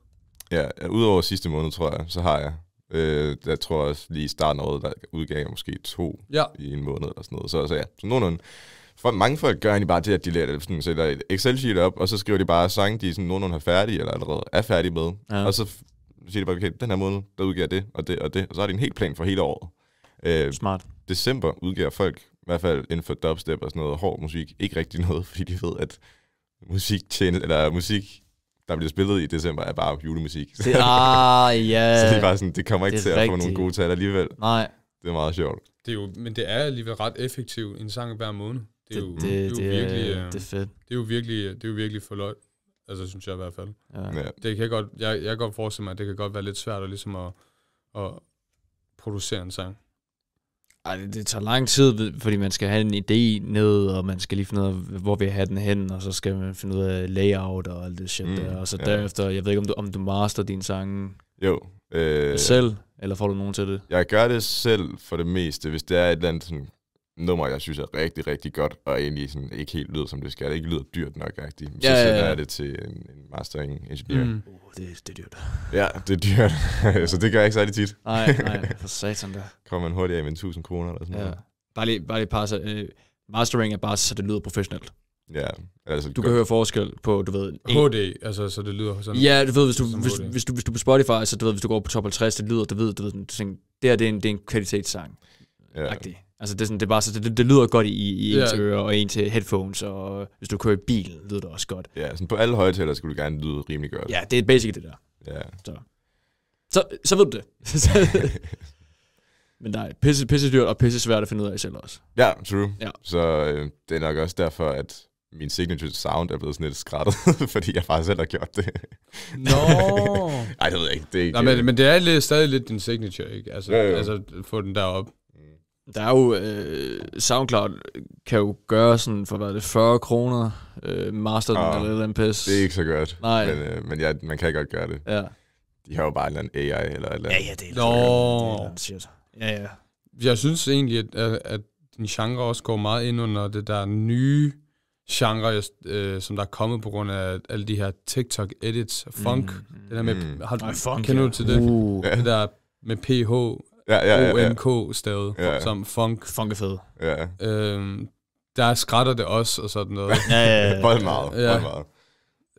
Ja, udover sidste måned, tror jeg, så har jeg. Jeg tror også lige i starten af året, der udgav jeg måske 2 i en måned eller sådan noget. Så ja, så nogenlunde. Mange folk gør egentlig bare det, at de sætter et Excel-sheet op, og så skriver de bare sange, de sådan nogenlunde har færdige, eller allerede er færdige med. Ja. Og så siger de bare, okay, den her måned, der udgiver det, og det, og det. Og så har de en helt plan for hele året.
Smart.
December udgiver folk, i hvert fald inden for dubstep og sådan noget, hård musik, ikke rigtig noget, fordi de ved, at musik, der bliver spillet i december, er bare julemusik.
Så det er
bare sådan, det kommer ikke til at få nogle gode tal alligevel.
Nej.
Det er meget sjovt.
Men det er alligevel ret effektivt, en sang hver måned. Det er
fedt.
Det er jo virkelig forløjt. Altså, synes jeg i hvert fald.
Ja.
Det kan godt, jeg kan godt forestille mig, at det kan godt være lidt svært at, ligesom at producere en sang.
Ej, det tager lang tid, fordi man skal have en idé ned, og man skal lige finde ud af, hvor vi have den hen, og så skal man finde ud af layout og alt det shit der. Og så derefter, jeg ved ikke, om du master dine sange selv, eller får du nogen til det? Jeg gør det selv for det meste, hvis det er et eller andet sådan nummer, jeg synes er rigtig, rigtig godt, og egentlig sådan ikke helt lyder, som det skal. Det ikke lyder dyrt nok, rigtigt. Så sender jeg det til en mastering engineer. Det er dyrt. Ja, det er dyrt. Så det gør jeg ikke særlig tit. Nej, for satan der. Kommer man hurtigt af med 1.000 kroner eller sådan noget. Bare lige passe. Mastering er bare, så det lyder professionelt. Ja, altså du kan høre forskel på, du ved... HD, altså så det lyder sådan... Ja, du ved, hvis du på Spotify, så du ved, hvis du går på top 50, det lyder, du ved, det her, det er en kvalitetssang. Altså det er bare så det lyder godt i ens ører og en til headphones, og hvis du kører i bilen, lyder det også godt.
Ja, sådan på alle højtaler skulle du gerne lyde rimelig godt.
Ja, det er basic det der.
Ja.
Så ved du det. Men der er pisse dyrt og pisse svært at finde ud af selv også.
Ja, true.
Ja.
Så det er nok også derfor, at min signature sound er blevet sådan lidt skrattet, fordi jeg faktisk selv har gjort det. Nej, det ved jeg ikke. Det er ikke
men det er stadig lidt din signature, ikke? Altså, altså få den derop.
Der er jo, SoundCloud kan jo gøre sådan for, hvad er det, 40 kroner, master den eller den pis.
Det er ikke så godt.
Nej.
Men ja, man kan godt gøre det.
Ja.
De har jo bare en eller anden AI eller et eller andet.
Ja, det er shit. Ja.
Jeg synes egentlig, at din genre også går meget ind under det der nye genre, som der er kommet på grund af alle de her TikTok-edits og funk. Det der med, kender du til det? Det der med PH, ONK-stavet, som funk.
Funk er fed.
Ja.
Der skrætter det også, og sådan noget.
Vold meget.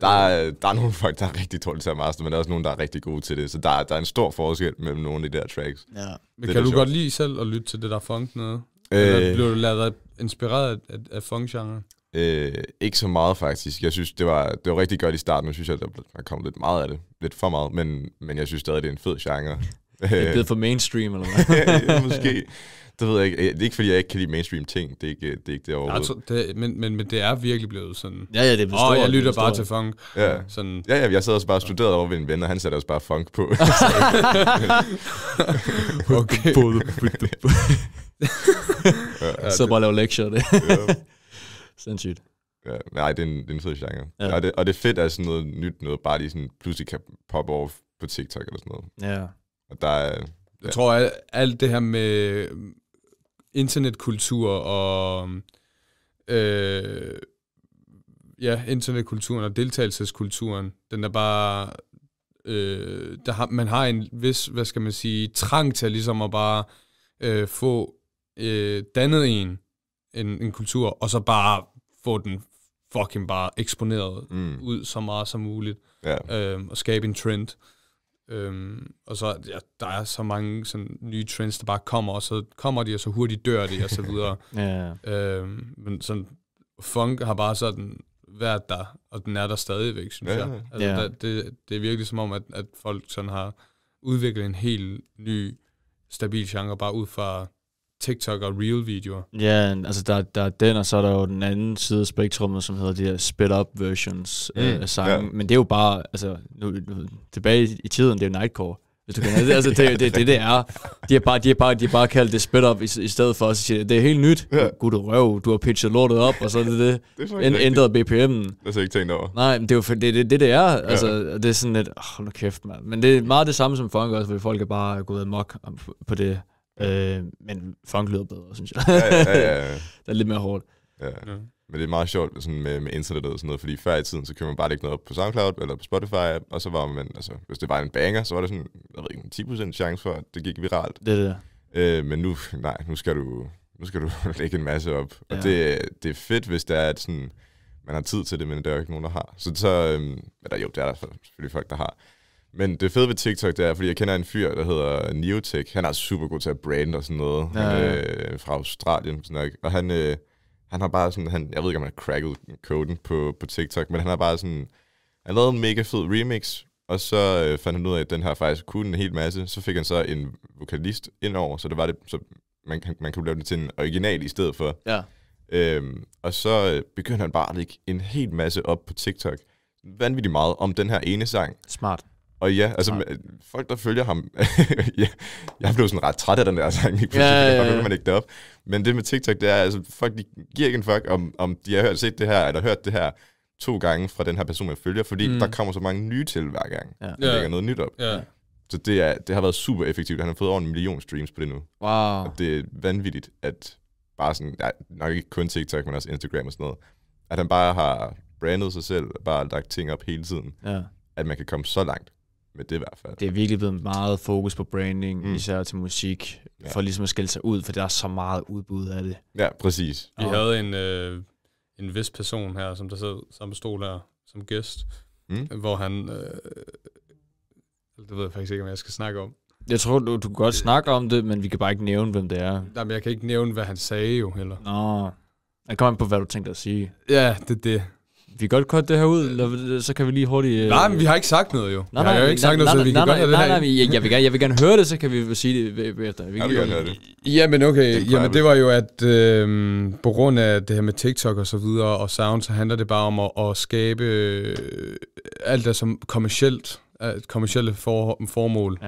Der er nogle folk, der er rigtig dårlige til at master, men der er også nogle, der er rigtig gode til det. Så der er en stor forskel mellem nogle af de der tracks.
Ja.
Men kan du godt lide selv at lytte til det der funk noget? Eller blev du lavet inspireret af funk-genre?
Ikke så meget faktisk. Jeg synes, det var rigtig godt i starten. Nu synes jeg, der er kommet lidt meget af det. Lidt for meget, men jeg synes stadig, det er en fed genre.
Det er blevet for mainstream, eller hvad?
Måske. Det ved jeg ikke. Det er ikke, fordi jeg ikke kan lide mainstream ting. Det er ikke det overhovedet.
Men det er virkelig blevet sådan...
Ja, det er blevet stort.
Jeg lytter bare til funk.
Ja.
Sådan.
Ja, jeg sad også bare og studerede over ved en ven, og han satte også bare funk på.
Okay.
Så bare lave lektier det. Sindssygt.
Ja, nej, det er en fed genre. Ja. Og det er fedt, at sådan noget nyt noget bare lige sådan pludselig kan poppe over på TikTok eller sådan noget.
Ja.
Og der er...
Jeg tror, at alt det her med internetkultur og internetkulturen og deltagelseskulturen, den er bare man har en vis, hvad skal man sige, trang til ligesom at bare få dannet en kultur, og så bare få den fucking bare eksponeret ud så meget som muligt, og skabe en trend. Og så, der er så mange sådan nye trends, der bare kommer, og så kommer de, og så hurtigt dør de, og så videre. Men sådan, funk har bare sådan været der, og den er der stadigvæk, synes jeg. Altså, det er virkelig som om, at folk sådan har udviklet en helt ny, stabil genre, bare ud fra TikTok og Reel-videoer.
Ja, altså der er den, og så er der jo den anden side af spektrummet, som hedder de her sped-up versions af sangen. Men det er jo bare, altså, nu, tilbage i tiden, det er jo Nightcore. Hvis du kan, altså, det er. De har bare kaldt det sped-up i stedet for, så siger det er helt nyt. Gud røv, du har pitchet lortet op, og så er det ændret BPM'en.
Det har jeg ikke tænkt over.
Nej, men det er jo det er. Altså, det er sådan lidt, hold nu kæft, mand. Men det er meget det samme som funk også, fordi folk er bare gået amok på det. Men funk lyder bedre, synes jeg. Det er lidt mere hårdt.
Ja. Men det er meget sjovt sådan med internettet og sådan noget, fordi før i tiden, så kunne man bare lægge noget op på SoundCloud eller på Spotify, og så var man, altså, hvis det var en banger, så var det sådan, jeg ved ikke, 10% chance for, at det gik viralt.
Det der.
Men nu skal du lægge en masse op. Og det er fedt, hvis det er, at sådan, man har tid til det, men der er jo ikke nogen, der har. Det er der selvfølgelig folk, der har. Men det fede ved TikTok, det er, fordi jeg kender en fyr, der hedder Neotech. Han er super god til at brande og sådan noget. Fra Australien. Sådan, og han har bare sådan, jeg ved ikke, om han har cracket koden på TikTok, men han har bare sådan, han lavede en mega fed remix, og så fandt han ud af, at den her faktisk kunne en hel masse. Så fik han så en vokalist indover, så det var det, så man kunne lave det til en original i stedet for.
Ja.
Og så begyndte han bare at lægge en hel masse op på TikTok. Vanvittigt meget om den her ene sang.
Smart.
Og ja, altså folk, der følger ham, jeg blev sådan ret træt af den der sang, ikke? Fordi man ikke det op. Men det med TikTok, det er, altså folk, de giver ikke en fuck, om de har set det her, eller hørt det her 2 gange fra den her person, jeg følger, fordi der kommer så mange nye til hver gang. Der lægger noget nyt op. Så det har været super effektivt. Han har fået over 1 million streams på det nu.
Wow.
Og det er vanvittigt, at bare sådan, nok ikke kun TikTok, men også Instagram og sådan noget, at han bare har brandet sig selv, bare lagt ting op hele tiden, at man kan komme så langt. Med det i hvert fald.
Det er virkelig blevet meget fokus på branding, især til musik, for ligesom at skille sig ud, for der er så meget udbud af det.
Ja, præcis.
Vi havde en vis person her, som der sad samme stol der som gæst, hvor han, det ved jeg faktisk ikke, om jeg skal snakke om.
Jeg tror, du kan godt snakke om det, men vi kan bare ikke nævne, hvem det er.
Nej, men jeg kan ikke nævne, hvad han sagde jo heller.
Nå, jeg kommer på, hvad du tænkte at sige.
Ja, det.
Vi kan godt korte det her ud, eller så kan vi lige hurtigt...
Nej, men vi har ikke sagt noget jo.
Nej,
jeg har jo ikke sagt noget, så vi kan godt have det her.
Nej, jeg vil gerne høre det, så kan vi sige det efter.
Jeg vil gerne høre det.
Jamen okay, det var jo, at på grund af det her med TikTok og så videre, og sound, så handler det bare om at skabe alt det som kommercielle formål,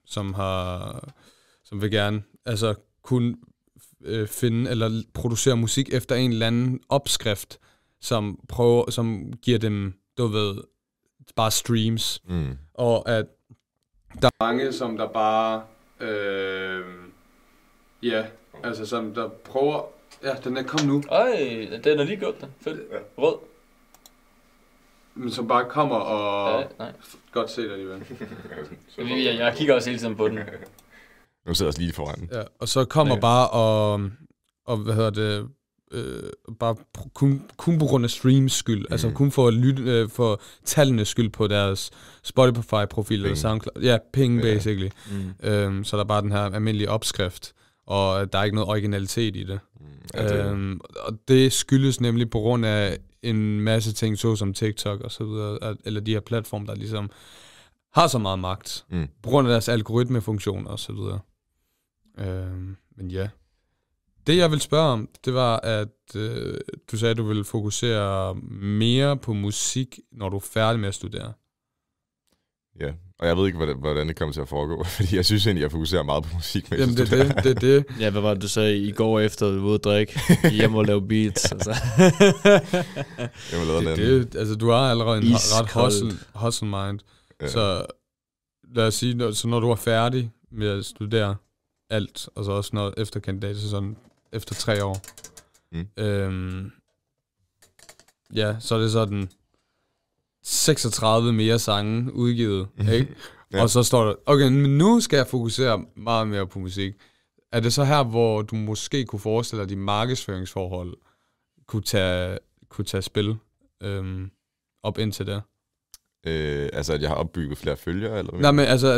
som vil gerne kunne finde eller producere musik efter en eller anden opskrift, som giver dem, du ved, bare streams. Og at der er mange, som der bare som der prøver. Ja, den er kom nu.
Den er lige gjort den. Fedt. Ja. Rød.
Men som bare kommer og... Ja, godt se dig alligevel.
Jeg kigger også hele tiden på den.
Nu sidder jeg lige foran.
Ja, og så kommer bare og hvad hedder det... bare kun på grund af streams skyld. Altså kun for tallenes skyld på deres Spotify-profil eller SoundCloud. Ja, penge basically. Så der er bare den her almindelige opskrift, og der er ikke noget originalitet i det. Og det skyldes nemlig på grund af en masse ting, såsom TikTok og så videre, eller de her platforme, der ligesom har så meget magt, på grund af deres algoritmefunktioner og så videre. Men ja. Det jeg vil spørge om, det var, at du sagde, at du ville fokusere mere på musik, når du er færdig med at studere.
Ja, og jeg ved ikke, hvordan det kommer til at foregå, fordi jeg synes egentlig, jeg fokuserer meget på musik, mens
jeg studerer. Det er det.
Ja, hvad var det, du sagde i går efter, du var ude at drikke, hjemme og lave beats? Altså.
Altså, du har allerede en ret hustle mind. Ja. Så lad os sige, så når du er færdig med at studere alt, og så også når efter kandidat, så sådan efter 3 år, så er det sådan 36 mere sange udgivet, ikke? Ja. Og så står der, okay, men nu skal jeg fokusere meget mere på musik. Er det så her, hvor du måske kunne forestille dig, at de markedsføringsforhold kunne tage spil op indtil der?
Altså, at jeg har opbygget flere følgere, eller hvad?
Nej, men altså,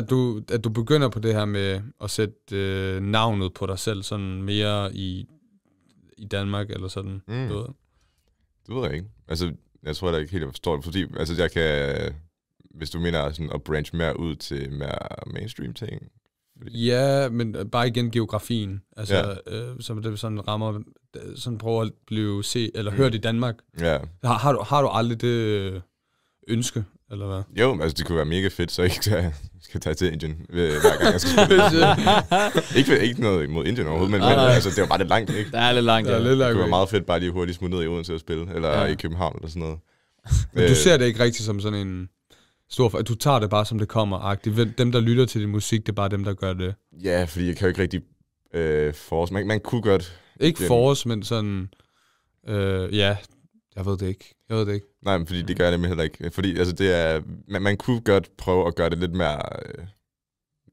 at du begynder på det her med at sætte navnet på dig selv, sådan mere i Danmark, eller sådan noget.
Det ved jeg ikke. Altså, jeg tror da ikke helt, jeg forstår det, fordi altså, jeg kan, hvis du mener sådan at branche mere ud til mere mainstream ting.
Ja, men bare igen geografien, altså, som det sådan rammer, sådan prøver at blive eller hørt i Danmark. Ja. Har du aldrig det ønske? Eller hvad?
Jo, altså det kunne være mega fedt, så jeg ikke skal tage til Indien hver gang jeg skal spille. ikke noget imod Indien overhovedet, men altså, det er jo bare lidt langt, ikke?
Det er lidt langt,
Det kunne være meget fedt bare lige hurtigt smutte ned i Odense og spille, eller i København eller sådan noget.
Men du ser det ikke rigtig som sådan en stor... Du tager det bare som det kommer-agtigt. Dem, der lytter til din musik, det er bare dem, der gør det.
Ja, fordi jeg kan jo ikke rigtig force. Man kunne godt...
Ikke force, men sådan... Jeg ved det ikke.
Nej, men fordi det gør jeg nemlig heller ikke. Fordi altså, det er, man kunne godt prøve at gøre det lidt mere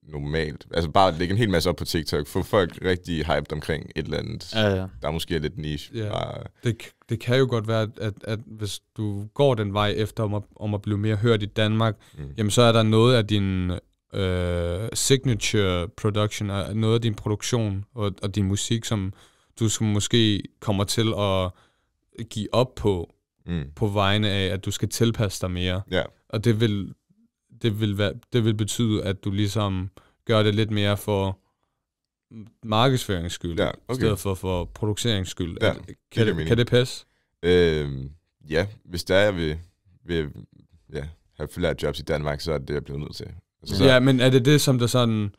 normalt. Altså bare lægge en hel masse op på TikTok. Få folk rigtig hyped omkring et eller andet, der måske er lidt niche.
Ja. Det kan jo godt være, at hvis du går den vej efter om at blive mere hørt i Danmark, jamen så er der noget af din signature production, noget af din produktion og din musik, som du måske kommer til at give op på vegne af, at du skal tilpasse dig mere. Yeah. Og det vil betyde, at du ligesom gør det lidt mere for markedsførings skyld, i stedet for producerings skyld.
Ja,
kan det passe?
Ja, hvis der er, jeg vil have flere jobs i Danmark, så er det, jeg bliver nødt til. Altså,
ja, men er det som der sådan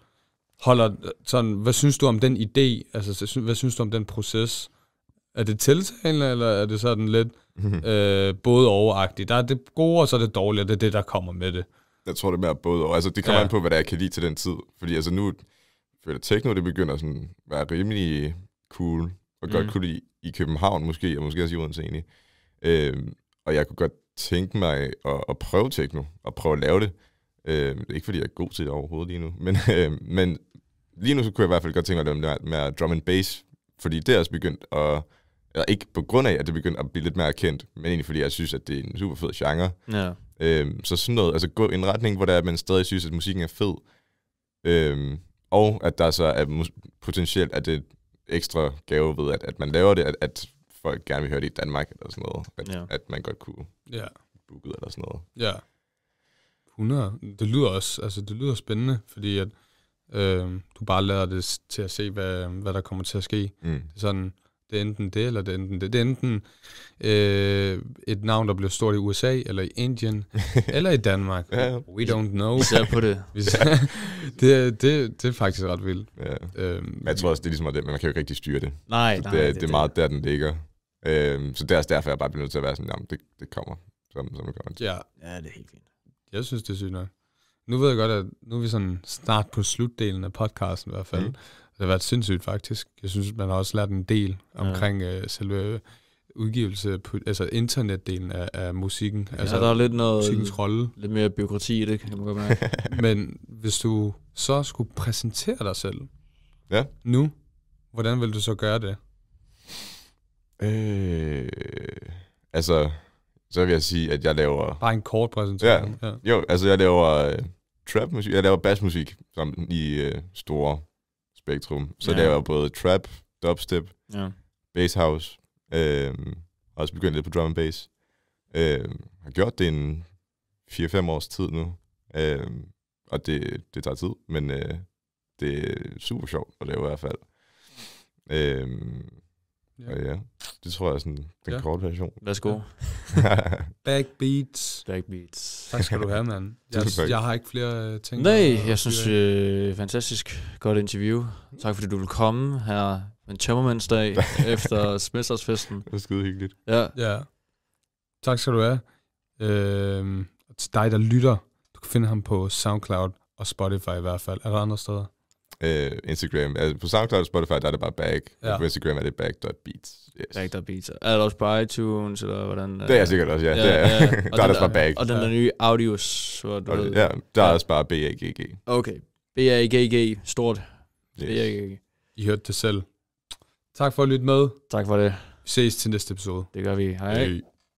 holder sådan, hvad synes du om den idé? Altså, hvad synes du om den proces? Er det tiltalende, eller er det sådan lidt både overagtigt? Der er det gode, og så er det dårlige, og det er det, der kommer med det.
Jeg tror, det er mere både over. Altså, det kommer an på, hvad der jeg kan lide til den tid. Fordi altså nu føler techno, det begynder sådan at være rimelig cool, og godt kunne lide i København måske, og måske også i Odense egentlig. Og jeg kunne godt tænke mig at prøve techno, og prøve at lave det. Ikke fordi jeg er god til det overhovedet lige nu, men lige nu så kunne jeg i hvert fald godt tænke mig at lave det med drum and bass, fordi det er også begyndt at, eller ikke på grund af, at det begyndte at blive lidt mere kendt, men egentlig fordi jeg synes, at det er en super fed genre. Ja. Så sådan noget, altså gå i en retning, hvor der man stadig synes, at musikken er fed, Og at der så er potentielt, at det er ekstra gave ved, at man laver det, at folk gerne vil høre det i Danmark, eller sådan noget. At man godt kunne booke ud, eller sådan noget.
Ja. 100. Det lyder også, altså det lyder spændende, fordi at du bare lader det til at se, hvad der kommer til at ske. Det er sådan, det er enten det, eller det er enten det. Det er enten et navn, der bliver stort i USA, eller i Indien, eller i Danmark. We don't know.
Vi ser på det.
Det er faktisk ret vildt.
Ja. Jeg tror også, det er ligesom det, men man kan jo ikke rigtig styre det.
Nej,
det er meget der, den ligger. Så derfor er jeg bare blevet nødt til at være sådan, jamen, det kommer, som det kommer til.
Ja, det er helt fint.
Jeg synes, det er sygt nok. Nu ved jeg godt, at nu er vi sådan snart på slutdelen af podcasten i hvert fald. Det har været sindssygt faktisk. Jeg synes, man har også lært en del omkring selve udgivelse, altså internetdelen af musikken.
Ja,
altså
der er lidt noget,
musikkens rolle.
Lidt mere bureaukrati i det, kan man godt mærke.
Men hvis du så skulle præsentere dig selv nu, hvordan vil du så gøre det?
Altså, så vil jeg sige, at jeg laver...
Bare en kort præsentation.
Ja. Jo, altså jeg laver trap-musik, jeg laver bassmusik som i store spektrum. Så laver jeg både trap, dubstep, bass house, også begyndt lidt på drum and bass. Har gjort det en 4-5 års tid nu, og det tager tid, men det er super sjovt at lave i hvert fald. Og ja, det tror jeg er sådan den korte version.
Værsgo.
Backbeats. Tak skal du have, mand. Jeg har ikke flere ting.
Nej, jeg synes, fantastisk godt interview. Tak fordi du vil komme her en tømmermandsdag efter Smedsårsfesten.
Det var skide hyggeligt.
Ja. Tak skal du have. Til dig, der lytter, du kan finde ham på SoundCloud og Spotify i hvert fald. Er der andre steder?
Instagram. Altså på SoundCloud og Spotify, der er det bare bag. På Instagram er det bag.beats.
Yes. Bag.beats. Er det også på iTunes, eller hvordan?
Det er sikkert også, ja. Der er det bare bag.
Og den der nye Audios, hvor du ved.
Ja, der er også bare BAGG.
Okay. BAGG, stort.
Yes.
BAGG.
I hørte det selv. Tak for at lytte med.
Tak for det.
Vi ses til næste episode.
Det gør vi. Hej.